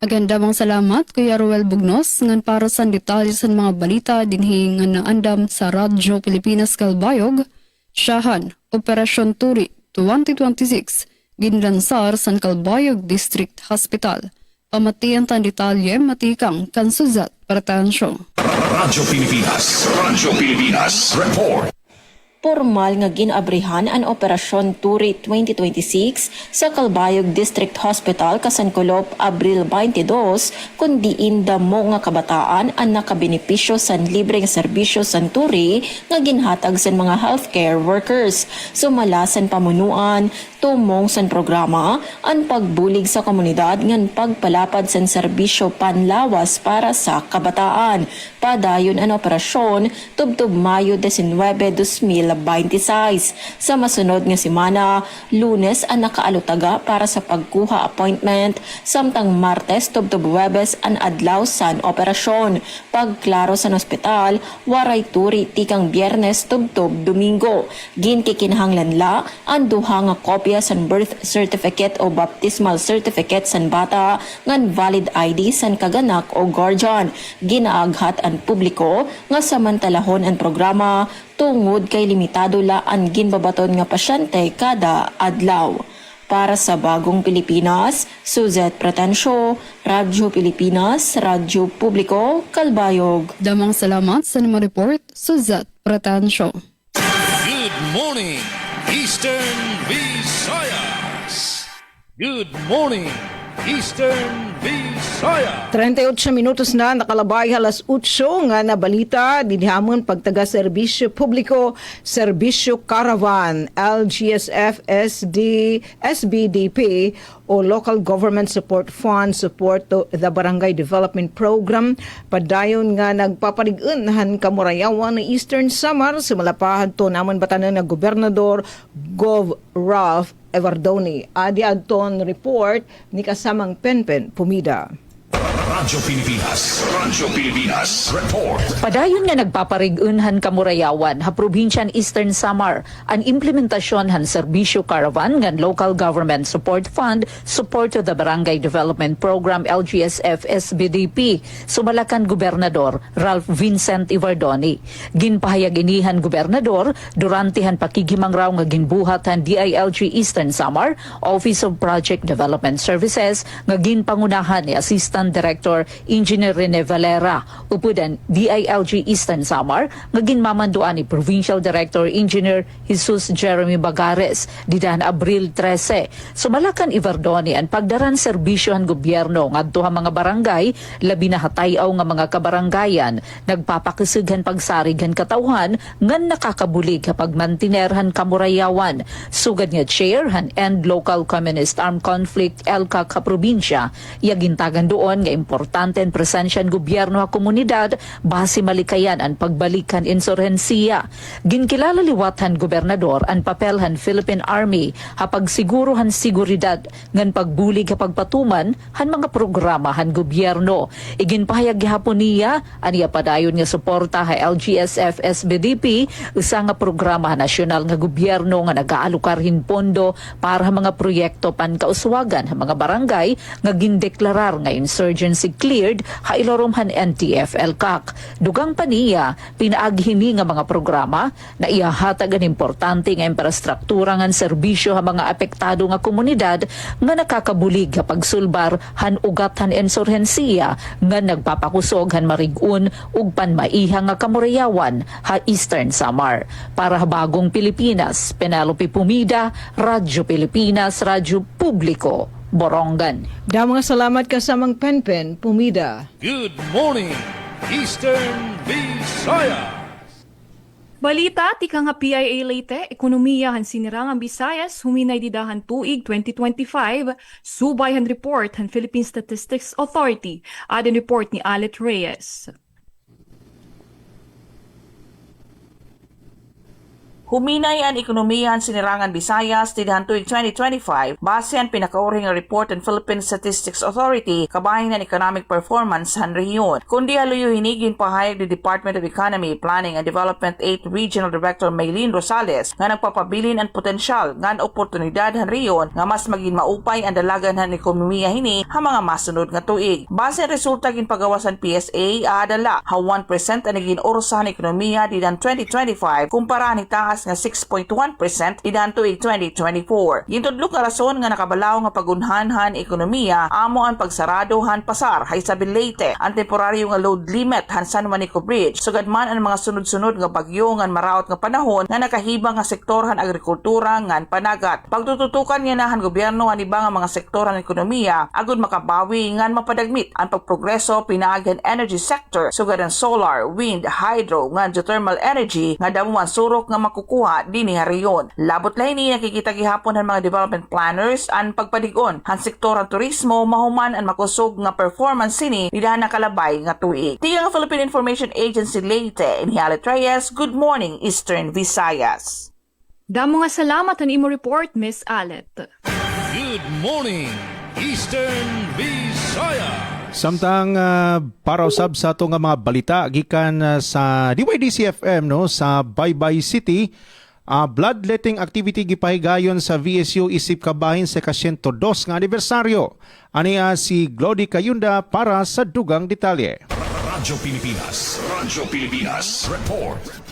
Agandamang salamat, Kuya Ruel Bugnos, ngan para sa detalye sa mga balita dinhi nga naandam sa Radyo Pilipinas Kalbayog, Siyahan, Operasyon Turi 2026, ginlansar sa Kalbayog District Hospital. Pamatian tan detalye matikang kansuzat pretensyo. Radyo Pilipinas, report. Formal nga ginabrihan ang Operasyon Turi 2026 sa Calbayog District Hospital Kasankulop Abril 22 kundi damo nga kabataan ang nakabenepisyo sa libreng serbisyo sa Turi nga ginhatag sa mga healthcare workers. Sumala sa pamunuan, tumong sa programa ang pagbulig sa komunidad ngan pagpalapad sa serbisyo panlawas para sa kabataan. Padayon ang operasyon tubtub Mayo 19, 2026. Sa masunod nga semana, Lunes ang nakaalutaga para sa pagkuha appointment, samtang Martes tubtub Huwebes ang adlaw san operasyon. Pagklaro sa ospital, waray turi tikang Biyernes tubtub Domingo. Ginkikinahanglan la ang duha nga kopya san birth certificate o baptismal certificate san bata ngan valid ID san kaganak o guardian. Ginaaghat ang publiko nga samantalahon ang programa tungod kay limitado la ang ginbabaton nga pasyente kada adlaw. Para sa Bagong Pilipinas, Suzette Pretensyo, Radyo Pilipinas, Radyo Publiko, Calbayog. Damang salamat sa nimo report, Suzette Pretensyo. Good morning, Eastern Visayas. Good morning, Eastern Visayas. 38 minutos na nakalabay alas 8 nga na balita dinhamon pagtaga serbisyo publiko, serbisyo caravan, LGSF, SBDP o Local Government Support Fund support to the Barangay Development Program. Padayon nga nagpapalig-unhan kamurayawan ng Eastern Samar sa malapahan to naman batanan na Gobernador Gov. Ralph Evardoni. Adi adton report ni kasamang Penpen Pumida. Radyo Pilipinas, report. Padayon nga nagpaparig-unhan kamurayawan ha probinsyan Eastern Samar ang implementasyon han serbisyo caravan ngan Local Government Support Fund support to the Barangay Development Program LGSF SBDP sumalakan Gobernador Ralph Vincent Ivardoni. Ginpahayag inihan Gobernador durante han pakigimang raw nga ginbuhat han DILG Eastern Samar Office of Project Development Services nga ginpangunahan ni Assistant Director Engineer Rene Valera, upudan DILG Eastern Samar, nga ginmamanduan ni Provincial Director Engineer Jesus Jeremy Bagares, didahan Abril 13. Sumalakan Ivardoni ang pagdaran serbisyohan gobyerno ngadto ha mga barangay, labi na hatayaw nga mga kabarangayan, nagpapakisughan pagsarigan katawhan ngan nakakabulig kapag mantinerhan kamurayawan. Sugad nga chair han End Local Communist Armed Conflict ELCA ka probinsya, yagintagan doon nga importante ang presensya ng gobyerno sa komunidad base malikayan ang pagbalikan insurhensiya. Ginkilala liwathan gobernador ang papelhan Philippine Army ha pagsigurohan seguridad ngan pagbuli kapag patuman han mga programa han gobyerno. Iginpahayag gihapon niya aniya padayon nga suporta ha LGSF SBDP usa nga programa nasyonal nga gobyerno nga nagaalukarhin pondo para mga proyekto pankauswagan ha mga barangay nga gindeklarar nga insurgency cleared ha iloromhan NTF LCAC. Dugang paniya, pinaaghini nga mga programa na ihahatag ang importante nga infrastruktura nga serbisyo ha mga apektado nga komunidad nga nakakabulig ha pagsulbar han ugat han insurhensiya nga nagpapakusog han marigun ug panmaiha nga kamurayawan ha Eastern Samar. Para ha Bagong Pilipinas, Penelope Pumida, Radyo Pilipinas, Radyo Publiko, Borongan. Mga salamat kasamang Penpen Pumida. Good morning, Eastern Visayas. Balita, tika nga PIA Leyte, ekonomiya han sinirangan Visayas, huminay didahan tuig 2025, subayhan report han Philippine Statistics Authority, adin report ni Alet Reyes. Huminay ang ekonomiya sinirangan Visayas tidhan tuig 2025 base ang pinakauring report ng Philippine Statistics Authority kabahin ng economic performance han rehiyon. Kundi haluyo hinigin pahayag ni Department of Economy, Planning and Development 8 Regional Director Maylene Rosales nga nagpapabilin ang potensyal nga oportunidad han rehiyon nga mas maging maupay ang dalagan han ekonomiya hini ha mga masunod nga tuig. Base ang resulta gin pagawasan PSA adala ha 1% ang naging orusahan ekonomiya tidhan 2025 kumpara ni taas nga 6.1% idan tuig 2024. Gintudlok nga rason nga nakabalaw nga pagunhanhan ekonomiya amo ang pagsaradohan pasar hay sa Leyte ang temporaryo nga load limit han San Juanico Bridge sugad man ang mga sunod-sunod nga bagyo nga maraot nga panahon nga nakahibang nga sektor han agrikultura ngan panagat. Pagtututukan niya na han gobyerno ang ibang mga sektor han ekonomiya agud makabawi ngan mapadagmit ang pagprogreso pinaaghan energy sector sugad ang solar, wind, hydro ngan geothermal energy nga damo man surok nga makukuha dinhi hariyon. Labot lain ni nakikita gihapon ang mga development planners ang pagpadigon han sektor ang turismo mahuman ang makusog nga performance sini didahan nakalabay nga tuig. Tiga nga Philippine Information Agency Leyte ni Alet Reyes. Good morning, Eastern Visayas. Damo nga salamat ang imo report, Miss Alet. Good morning, Eastern Visayas. Samtang para usab sa ato nga mga balita gikan sa DYDC-FM no sa Baybay City, bloodletting activity gipahigayon sa VSU isip kabahin sa 102 nga anibersaryo. Aniya si Glody Cayunda para sa dugang detalye. Radyo Pilipinas report.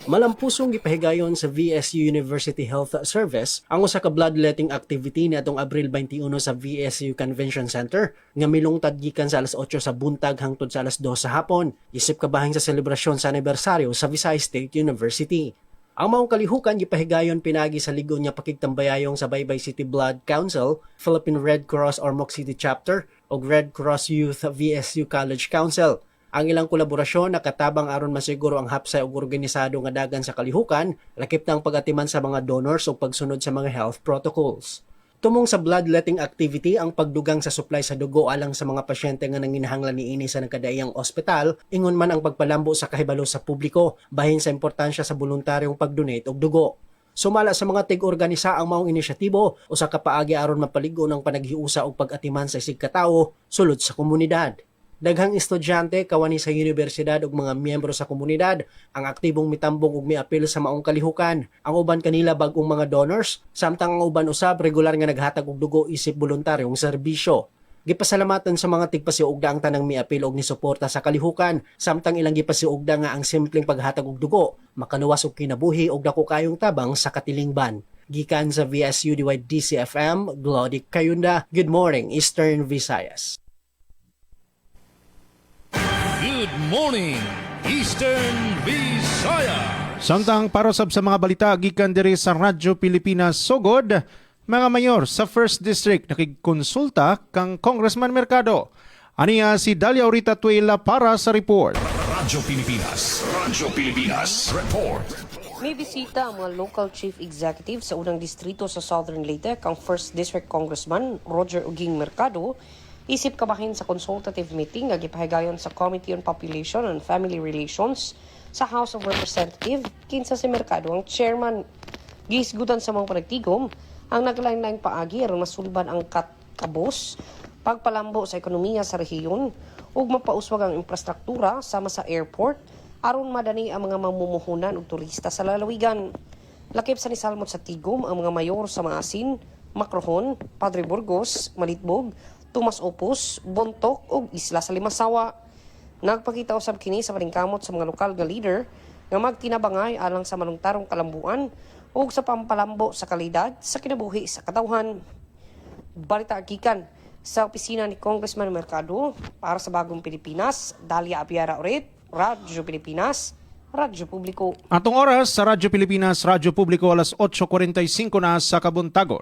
Malampusong gipahigayon sa VSU University Health Service ang usa ka bloodletting activity niadtong Abril 21 sa VSU Convention Center nga milungtad gikan sa alas 8 sa buntag hangtod sa alas 2 sa hapon isip kabahin sa selebrasyon sa anibersaryo sa Visayas State University. Ang maong kalihukan gipahigayon pinagi sa ligon nga pakigtambayayong sa Baybay City Blood Council, Philippine Red Cross Ormoc City Chapter ug Red Cross Youth VSU College Council. Ang ilang kolaborasyon nakatabang aron masiguro ang hapsay ug organisado nga dagan sa kalihukan, lakip ng pag-atiman sa mga donors ug pagsunod sa mga health protocols. Tumong sa bloodletting activity ang pagdugang sa supply sa dugo alang sa mga pasyente nga nanginahanglan niini sa nagkadaiyang ospital, ingon man ang pagpalambo sa kahibalo sa publiko, bahin sa importansya sa voluntaryong pagdonate og dugo. Sumala sa mga tig-organisa ang maong inisyatibo, usa ka paagi aron mapaligon ang panaghiusa og pag-atiman sa isig katao sulod sa komunidad. Daghang estudyante kawani sa universidad ug mga miyembro sa komunidad ang aktibong mitambong ug miapil sa maong kalihukan. Ang uban kanila bag-ong mga donors, samtang ang uban usab regular nga naghatag og dugo isip voluntaryong serbisyo. Gipasalamatan sa mga tigpasiugda ang tanang miapil og nisuporta sa kalihukan, samtang ilang gipasiugda nga ang simpleng paghatag og dugo makaluwas og kinabuhi og dako kayong tabang sa katilingban. Gikan sa VSU DCFM, Glody Cayunda. Good morning, Eastern Visayas. Good morning, Eastern Visayas. Samtang para usab sa mga balita gikan diri sa Radyo Pilipinas Sugod, mga mayor sa 1st District nakigkonsulta kang Congressman Mercado. Aniya si Dalia Aurita Tuela para sa report. Radyo Pilipinas report. May bisita ang mga local chief executive sa unang distrito sa Southern Leyte kang 1st District Congressman Roger Uging Mercado isip kabahin sa consultative meeting nga gipahigayon sa Committee on Population and Family Relations sa House of Representatives kinsa si Mercado ang chairman. Gihisgutan sa mga panagtigom ang naglain-laing paagi aron masulban ang kabos, pagpalambo sa ekonomiya sa rehiyon ug mapauswag ang infrastruktura sama sa airport aron madani ang mga mamumuhunan ug turista sa lalawigan. Lakip sa nisalmot sa tigom ang mga mayor sa Maasin, Macrohon, Padre Burgos, Malitbog, Tomas Opus, Bontok ug Isla sa Limasawa. Nagpakita usab kini sa paningkamot sa mga lokal nga leader nga magtinabangay alang sa malungtarong kalambuan ug sa pampalambo sa kalidad sa kinabuhi sa katawhan. Balita gikan sa opisina ni Congressman Mercado para sa Bagong Pilipinas, Dalia Abiara Urit, Radyo Pilipinas, Radyo Publiko. Atong oras sa Radyo Pilipinas, Radyo Publiko alas 8:45 na sa kabuntagon.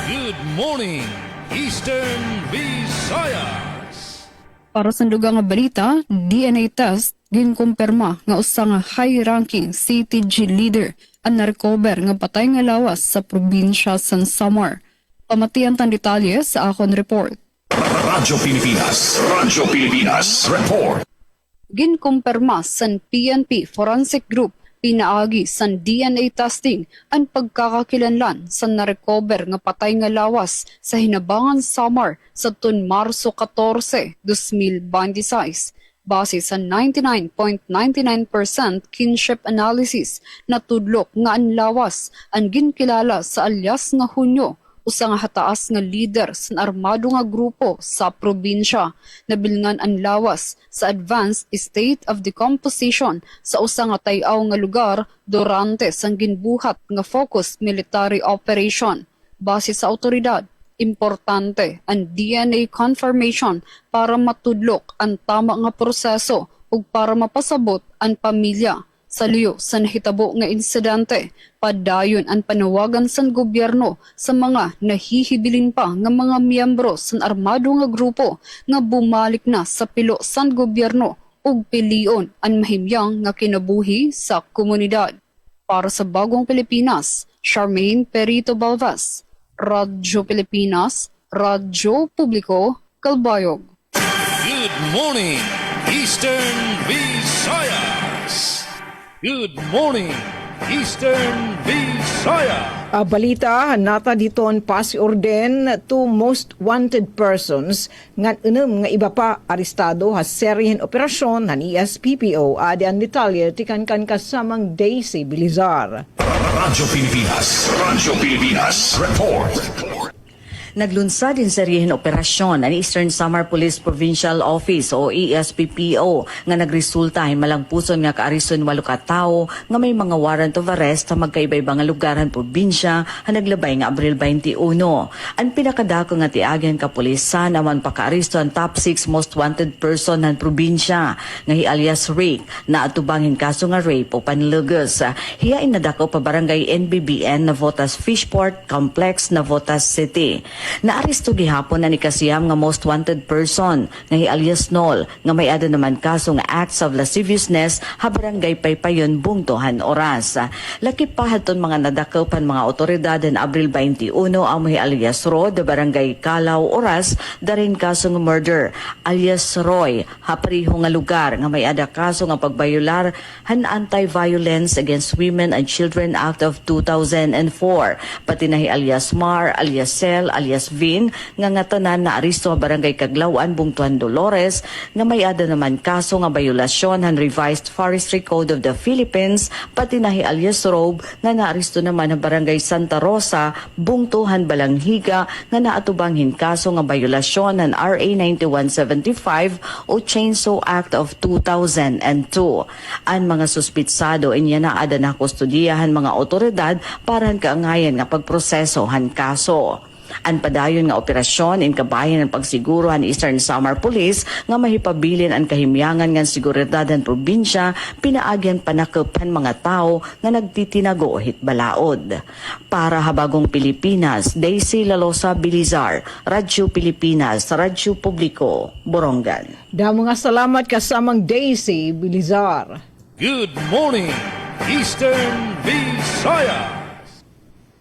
Good morning, Eastern Visayas. Para sa dugang nga balita, DNA test ginkumpirma nga usa nga high-ranking CTG leader ang na-recover nga patay nga lawas sa probinsya San Samar. Pamatian tan detalye sa akon report. Radyo Pilipinas report. Ginkumpirma san PNP Forensic Group pinaagi san DNA testing ang pagkakakilanlan sa na-recover nga patay nga lawas sa Hinabangan Samar sa tun Marso 14, 2026. Base sa 99.99% kinship analysis na tudlok nga ang lawas ang ginkilala sa alias nga Hunyo, usa nga hataas nga leader sa armado nga grupo sa probinsya. Nabilngan ang lawas sa advanced state of decomposition sa usa nga tay-aw nga lugar durante sang ginbuhat nga focused military operation. Base sa awtoridad, importante ang DNA confirmation para matudlok ang tama nga proseso ug para mapasabot ang pamilya. Sa liyo sa nahitabo nga insidente, padayon ang panawagan sa gobyerno sa mga nahihibilin pa nga mga miyembro sa armado nga grupo nga bumalik na sa pilo sa gobyerno ug pilion ang mahimyang nga kinabuhi sa komunidad. Para sa Bagong Pilipinas, Charmaine Perito Balvas, Radyo Pilipinas, Radyo Publiko, Kalbayog. Good morning, Eastern Visayas. Good morning, Eastern Visayas. Balita, nata dito ang pasi-orden to most wanted persons nga enam nga iba pa arestado ha seryen operasyon han ESPPO adi ang detalye tikan-kan kasamang Daisy Bilizar. Radyo Pilipinas report. Naglunsad din seryehin operasyon ang Eastern Samar Police Provincial Office o ESPPO nga nagresulta malang puson nga kaarison 8 ka tawo nga may mga warrant of arrest sa magkaiba-iba nga lugaran probinsya ha naglabay nga Abril 21. Ang pinakadako nga tiagen ka pulisan aman pakaaristo ang top 6 most wanted person ng probinsya nga alias Rick na atubangin kaso nga rape o panlugos. Hiyain na dako pa barangay NBBN na Votas Fishport Complex na Votas City. Naaresto gihapon na ni kasiyam nga most wanted person nga alias Nol nga may ada naman kaso nga acts of lasciviousness ha barangay Paypayon Bungtohan oras. Laki pa haton mga nadakaw pan mga otoridad en Abril 21 ang alias Ro de barangay Kalaw oras darin kaso nga murder alias Roy ha pareho nga lugar nga may ada kaso nga pagbayular han Anti-Violence Against Women and Children Act of 2004 pati na alias Mar alias Cel alias Vin nga tanan na aristo barangay Kaglawan Bungtuan Dolores nga may ada naman kaso nga bayulasyon han Revised Forestry Code of the Philippines pati na alias Robe nga naaristo naman ang barangay Santa Rosa Bungtuhan Balanghiga nga naatubanghin kaso nga bayulasyon han RA 9175 o Chainsaw Act of 2002. Ang mga suspitsado inya na ada na kustudiyahan mga otoridad para kaangayan nga pagproseso han kaso. Ang padayon nga operasyon in kabayan ng pagsiguro han Eastern Samar Police nga mahipabilin ang kahimyangan ng seguridad ng probinsya pinaagyan panakapan mga tao nga nagtitinago hitbalaod. Para habagong Pilipinas, Daisy Lalosa Bilizar, Radyo Pilipinas, Radyo Publiko, Borongan. Damo nga salamat kasamang Daisy Bilizar. Good morning, Eastern Visayas.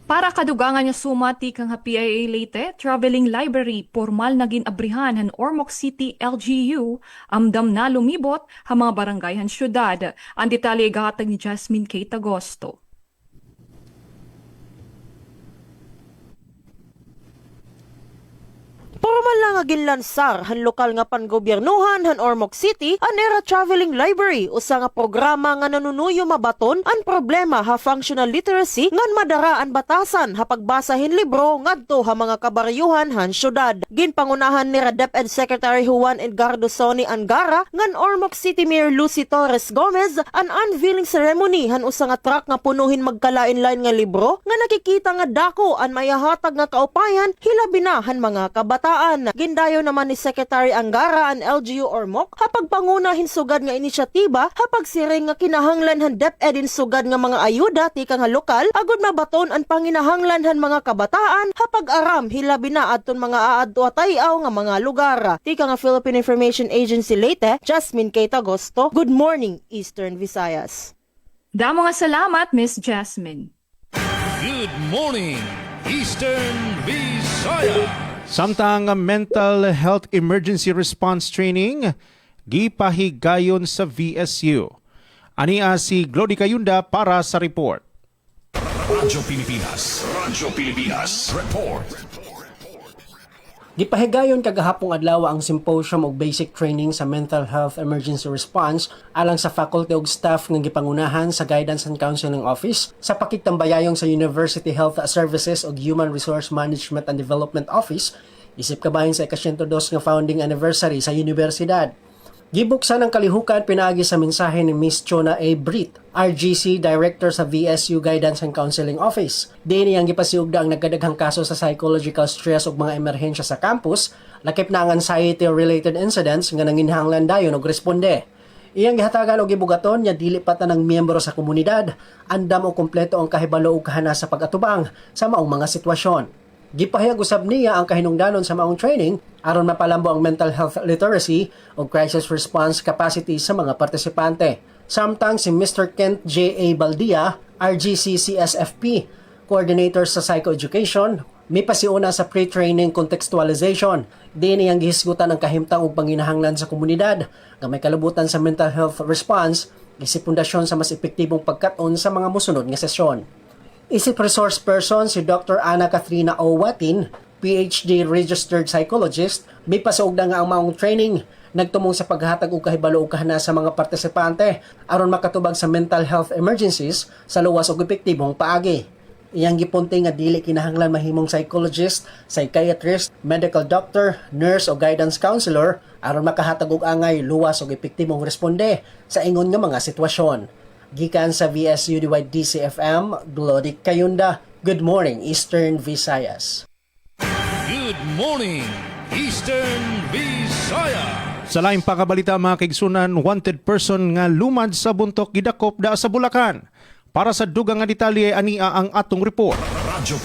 Para kadugangan niya sumati kang PIA Leyte, Traveling Library, formal naging abrihan han Ormoc City LGU, amdam na lumibot ha mga barangay han syudad. Ang detalye gahatag ni Jasmine K. Tagosto. Formal lang nga ginlansar han lokal nga panggobyernuhan han Ormoc City an Era Traveling Library usa nga programa nga nanunuyo mabaton ang problema ha functional literacy ngan madara ang batasan ha pagbasahin libro ngadto ha mga kabaryuhan han syudad. Ginpangunahan ni DepEd Secretary Juan Edgardo Soni Angara ngan Ormoc City Mayor Lucy Torres Gomez an unveiling ceremony han usa nga truck nga punuhin magkalain-lain nga libro nga nakikita nga dako an mayahatag nga kaupayan hilabi na han mga kabataan. Panguluhan. Gindayo naman ni Secretary Angara ang LGU Ormoc hapag pangunahin sugad nga inisyatiba hapag siring nga kinahanglan han DepEd sugad nga mga ayuda tika nga lokal agud mabaton ang panginahanglan han mga kabataan hapag aram hilabi na adton mga aadto atayaw nga mga lugar. Tika nga Philippine Information Agency Leyte, Jasmine K. Tagosto. Good morning, Eastern Visayas. Damo nga salamat, Miss Jasmine. Good morning, Eastern Visayas. Samtang mental health emergency response training gipahigayon sa VSU. Ania si Glody Cayunda para sa report. Radyo Pilipinas report. Gipahigayon kagahapong adlaw ang symposium og basic training sa mental health emergency response alang sa faculty ug staff nga gipangunahan sa Guidance and Counseling Office sa pakigtambayayong sa University Health Services ug Human Resource Management and Development Office isip kabahin sa ika-102 nga founding anniversary sa universidad. Gibuksan ang kalihukan pinaagi sa mensahe ni Miss Chona A. Brit, RGC Director sa VSU Guidance and Counseling Office. Dini ang gipasiugda ang nagkadaghang kaso sa psychological stress ug mga emerhensya sa campus, lakip na ang anxiety-related incidents nga nanginhanglan dayon og responde. Iyang gihatagan og gibugaton nya dili pa tanang miyembro sa komunidad, andam o kompleto ang kahibalo ug kahana sa pag-atubang sa maong mga sitwasyon. Gipahayag usab niya ang kahinungdanon sa maong training aron mapalambo ang mental health literacy o crisis response capacity sa mga partisipante. Samtang si Mr. Kent J. A. Baldia, RGC CSFP, Coordinator sa Psychoeducation, may pasiuna sa pre-training contextualization. Dini ang gihisgutan ang kahimtang ug panginahanglan sa komunidad nga may kalabutan sa mental health response isip pundasyon sa mas epektibong pagkat-on sa mga mosunod nga sesyon. Isip resource person si Dr. Ana Katrina O. Watin, PhD registered psychologist, may pasuugda nga ang maong training nagtumong sa paghatag og kahibalo ug kahana sa mga partisipante aron makatubag sa mental health emergencies sa luwas ug epektibong paagi. Iyang gipunti nga dili kinahanglan mahimong psychologist, psychiatrist, medical doctor, nurse o guidance counselor aron makahatag og angay, luwas ug epektibong responde sa ingon nga mga sitwasyon. Gikan sa VSU DCFM, Glody Cayunda. Good morning, Eastern Visayas. Good morning, Eastern Visayas. Sa laing pakabalita mga kaigsunan, wanted person nga lumad sa buntok gidakop da sa Bulacan. Para sa dugang nga detalye ania ang atong report. Radyo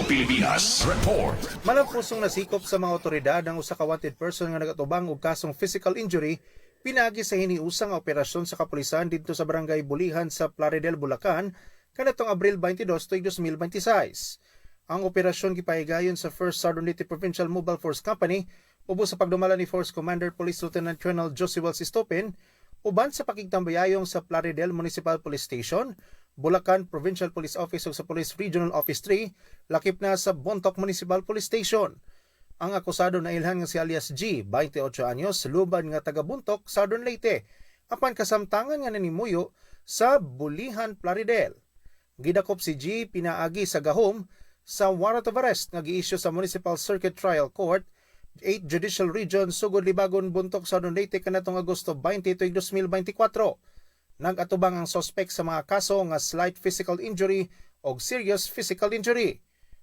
Pilipinas report. Malampusong nasikop sa mga otoridad ang usa ka wanted person nga nagatubang og kasong physical injury pinagi sa hiniusang operasyon sa kapulisan dito sa Barangay Bulihan sa Plaridel, Bulacan kanatong Abril 22, 2026. Ang operasyon gipahigayon sa 1st Southern Leyte Provincial Mobile Force Company ubos sa pagdumala ni Force Commander Police Lieutenant Colonel Josie Wells Istopin uban sa pakigtambayayong sa Plaridel Municipal Police Station, Bulacan Provincial Police Office ug sa Police Regional Office 3 lakip na sa Bontoc Municipal Police Station. Ang akusado na ilhan nga si alias G, 28 anyos, luban nga taga-Buntok, Southern Leyte, apan kasamtangan nga nanimuyo sa Bulihan, Plaridel. Gidakop si G pinaagi sa gahom sa warrant of arrest nga gi-issue sa Municipal Circuit Trial Court, 8 Judicial Region, Sugod, Libagon, Buntok, Southern Leyte kanatong Agosto 20, 2024. Nag-atubang ang suspect sa mga kaso nga slight physical injury o serious physical injury.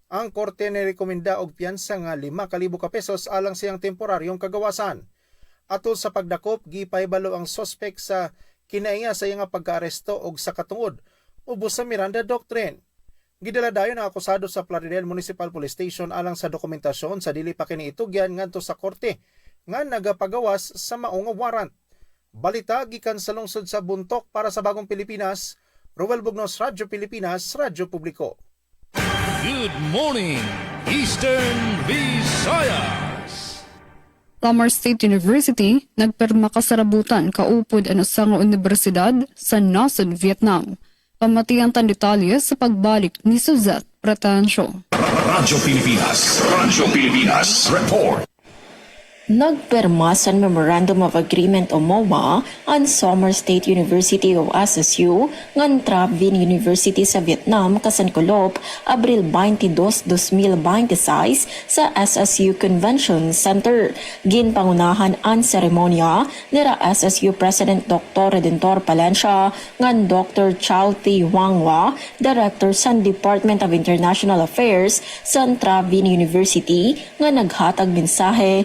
Ang korte nirekomenda og piyansa nga 5,000 ka pesos alang siyang temporaryong kagawasan. Atol sa pagdakop, gipahibalo ang suspect sa kinaiya sa iyang pagkaaresto og sa katungod ubos sa Miranda Doctrine. Gidala dayon ang akusado sa Plaridel Municipal Police Station alang sa dokumentasyon sa dili pa kini itugyan ngadto sa korte nga nagapagawas sa maong warrant. Balita gikan sa lungsod sa Buntok para sa Bagong Pilipinas, Roel Bugnos, Radyo Pilipinas, Radyo Publiko. Good morning, Eastern Visayas. Lamar State University nagperma kasarabutan kaupod ang usang universidad sa nasod Vietnam. Pamatian tan detalye sa pagbalik ni Suzette Pretencio. Radyo Pilipinas report. Nagperma sa Memorandum of Agreement o MOA ang Samar State University o SSU ngan Tra Vinh University sa Vietnam kasankulop Abril 22, 2026 sa SSU Convention Center. Ginpangunahan ang seremonya nila SSU President Dr. Redentor Palencia ngan Dr. Chow Thi Wangwa, Director sa Department of International Affairs sa Tra Vinh University nga naghatag mensahe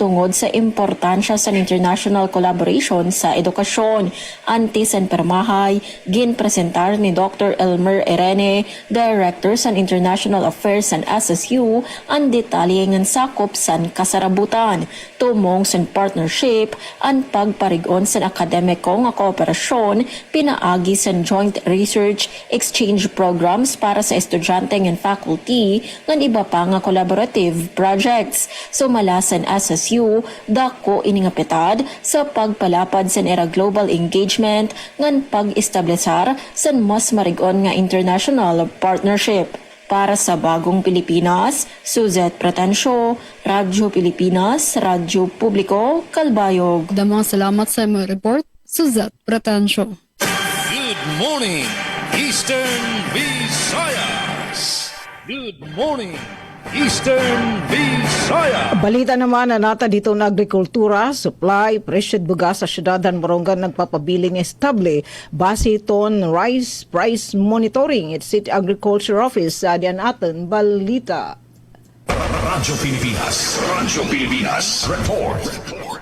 tungod sa importansya sa international collaboration sa edukasyon. Antes ang permahay, ginpresentar ni Dr. Elmer Irene, Director sa International Affairs sa SSU, ang detalye ng sakop sa kasarabutan. Tumong sa partnership, ang pagparigon sa akademiko nga kooperasyon, pinaagi sa joint research exchange programs para sa estudyante and faculty, ng iba pa nga collaborative projects. Sumala sa SSU, dako iningapitad sa pagpalapad sa era global engagement ngan pag-establisar sa mas marigon nga international partnership. Para sa Bagong Pilipinas, Suzette Pretensio, Radyo Pilipinas, Radyo Publiko, Kalbayog. Damang salamat sa mga report, Suzette Pretensio. Good morning, Eastern Visayas. Good morning, Eastern Visayas. Balita naman na nata dito na agrikultura, supply, presyo at bugas sa syudad ng Borongan nagpapabiling estable base ton rice price monitoring at City Agriculture Office sa diyan atin balita. Radyo Pilipinas report.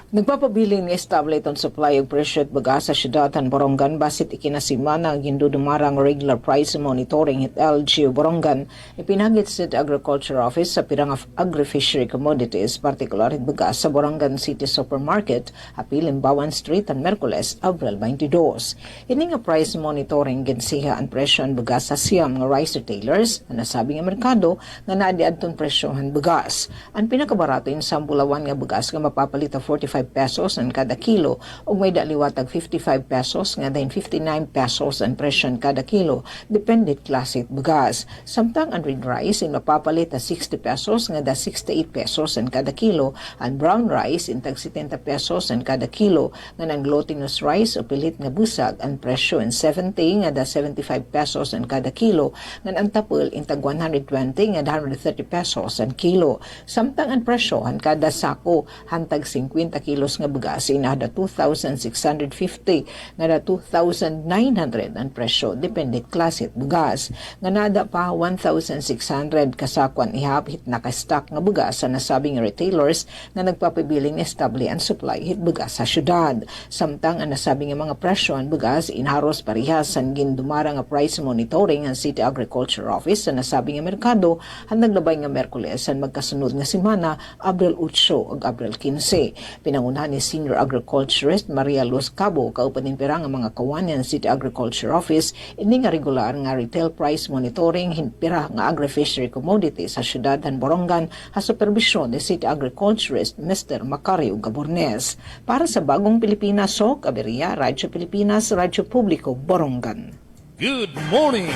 Nagpapabiling ni estable itong supply of presyo at bagas sa syudad ng Borongan basit ikinasimana ang gindudumarang regular price monitoring at LGU Borongan ipinagit sa Agriculture Office sa pirang of agri-fishery commodities, particular at bagas sa Borongan City Supermarket, Apil Imbawan Street ang Merkules, Abril 22. Ini nga price monitoring ginsiha ang presyo ang bagas sa siyam nga rice retailers na nasabing ang merkado nga naadiad tong presyo ang bagas. Ang pinakabarato yung sambulawan nga bagas nga mapapalita 45 pesos ang kada kilo o may daliwatag 55 pesos nga dahin 59 pesos ang presyon kada kilo depende klase at bagas. Samtang ang red rice ay mapapalit 60 pesos nga da 68 pesos ang kada kilo, ang brown rice intag 70 pesos ang kada kilo nga ang glutinous rice o pilit nga busag ang presyo in 70 nga da 75 pesos ang kada kilo nga ang tapol intag 120 nga da 130 pesos ang kilo. Samtang ang presyo ang kada sako hantag 50 kilos nga bugas inada 2,650 nga da 2,900 ang presyo depende klase at bugas nga nada pa 1,600 kasakwan ihapit naka-stock nga bugas sa nasabing retailers nga nagpapabiling estable ang supply hit bugas sa syudad. Samtang ang nasabing mga presyo ang bugas inharos parehas sa gindumara nga price monitoring ang City Agriculture Office sa nasabing merkado ang naglabay nga Merkules ang magkasunod nga semana Abril 8 ug Abril 15. Pinangunahan ni Senior Agriculturist Maria Luz Cabo kaupan ng pirang mga kawanan City Agriculture Office ini nga regular nga retail price monitoring hinpira nga agri-fishery commodities sa syudad ng Borongan sa supervisyon ni City Agriculturist Mr. Macario Gabornes. Para sa Bagong Pilipinas, Sok Aberia, Radyo Pilipinas, Radyo Publiko, Borongan. Good morning,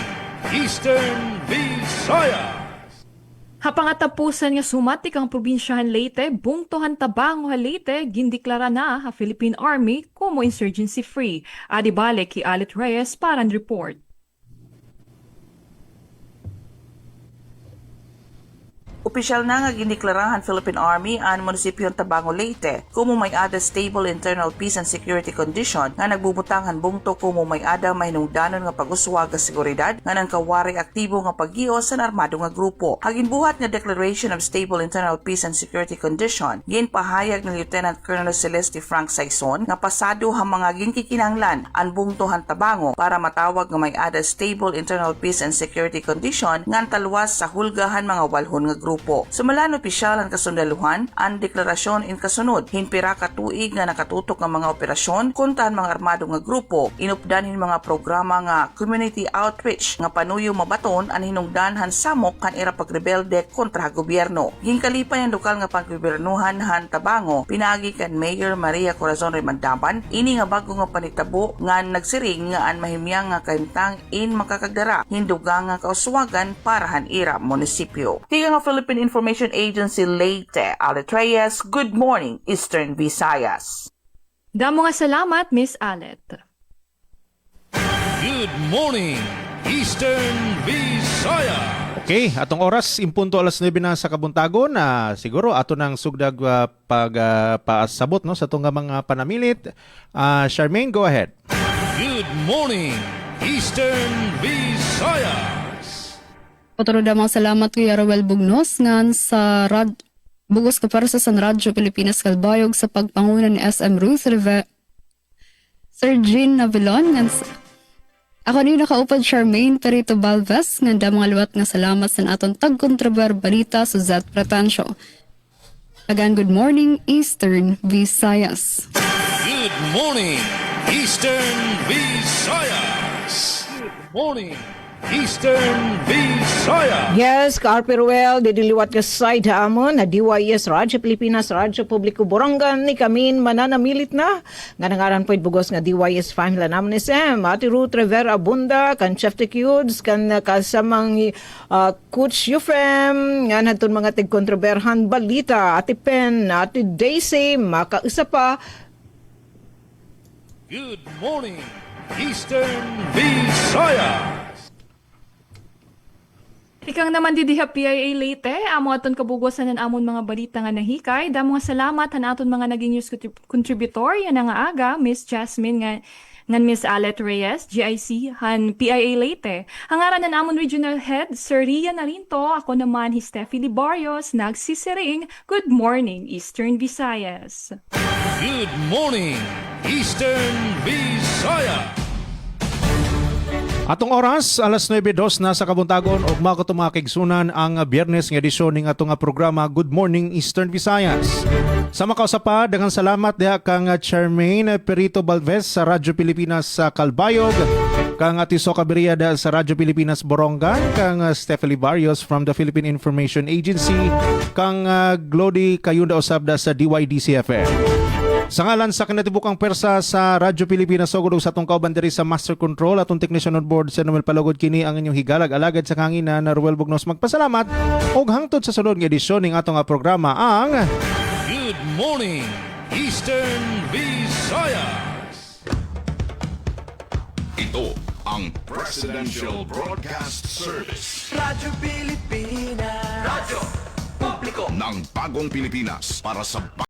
Eastern Visayas. Hapangatapusan nga sumatik ang probinsyahan Leyte, bungtohan Tabango Leyte, gindeklara na ha Philippine Army como insurgency free. Adibale ki Alit Reyes para ang report. Opisyal na nga giniklarahan Philippine Army ang munisipyo ng Tabango Leyte kumo may ada stable internal peace and security condition nga nagbubutangan bungto kumo may ada mahinungdanon nga pag-uswag sa seguridad nga nang kawari aktibo nga paggios sa armado nga grupo. Haginbuhat nga Declaration of Stable Internal Peace and Security Condition ginpahayag ni Lieutenant Colonel Celeste Frank Saison nga pasado ang mga ginkikinanglan ang bungtohan Tabango para matawag nga may ada stable internal peace and security condition nga talwas sa hulgahan mga walhon nga grupo. Sumalan opisyal ang kasundaluhan ang deklarasyon in kasunod hinpira ka tuig nga nakatutok nga mga operasyon kontra mga armado nga grupo inupdanin mga programa nga community outreach nga panuyo mabaton ang hinungdanhan samok kan era pagrebelde kontra gobyerno. Ginkalipay ang lokal nga paggobernuhan han Tabango pinagi kan Mayor Maria Corazon Remandaban ini nga bago nga panitabo nga nagsiring nga an mahimyang nga kaimtang in makakagdara hinduga nga kauswagan para han ira munisipyo. Tiga nga Philippine Information Agency Leyte. Alet Reyes, good morning, Eastern Visayas. Damo nga salamat, Miss Alet. Good morning, Eastern Visaya. Okay, atong oras impunto alas 9 na sa kabuntagon na siguro ato nang sugdag paasabot no sa tunga mga panamilit. Charmaine, go ahead. Good morning, Eastern Visaya. Otro damang salamat Kuya Rowel Bugnos ngan sa Bugos ka para sa San Radyo Pilipinas Kalbayog sa pagpanguna ni SM Ruth Sir Jean Navilon ngan ako ni nakaupad Charmaine Perito Balves nga damang aluwat nga salamat sa aton tagkontrober balita sa Zat Pretensyo. Again, good morning Eastern Visayas. Good morning, Eastern Visayas. Good morning, Eastern Visaya. Yes, Ka-RP Ruel, didiliwat ka side hamon na DYS Radyo Pilipinas Radyo Publiko Borongan ni kamin mananamilit na. Nga nangaran po bugos nga DYS family naman ni Sam. Ati Ruth Rivera Abunda, kan Chef Tecudes, kan kasamang Coach Euphrem, nga natun mga tig-kontroberhan balita, Ati Pen, Ati Daisy, makaisa pa. Good morning, Eastern Visaya. Ikang naman didiha PIA Leyte, amo aton kabugwasan ng amon mga balita nga nahikay. Damo nga salamat han aton mga naging news contributor, yan nga aga, Miss Jasmine ngan Miss Alet Reyes, GIC, han PIA Leyte. Hangaran ng amon regional head, Sir Ria Narinto, ako naman hi Steffi Libarios, nagsisiring, good morning, Eastern Visayas. Good morning, Eastern Visaya. Atong oras, alas 9:02 na sa kabuntagon ug mao katong mga kaigsunan ang Biyernes nga edisyon ning atong programa Good Morning Eastern Visayas. Sa makausapa, daghang salamat diha kang Charmaine Perito Balves sa Radyo Pilipinas sa Kalbayog, kang Ati Soca Beriada sa Radyo Pilipinas Borongan, kang Stephanie Barrios from the Philippine Information Agency, kang Glody Kayunda Osabda sa DYDC-FM. Sa ngalan sa kinatibukang persa sa Radyo Pilipinas sugod sa atong kauban diri sa Master Control atong technician on board sa Noel Palugod kini ang inyong higalag alagad sa kanginan na Ruel Bugnos magpasalamat ug hangtod sa sunod nga edisyon ning atong programa ang Good morning, Eastern Visaya. Ito ang Presidential Broadcast Service. Radyo Pilipinas. Radyo Publiko ng Bagong Pilipinas para sa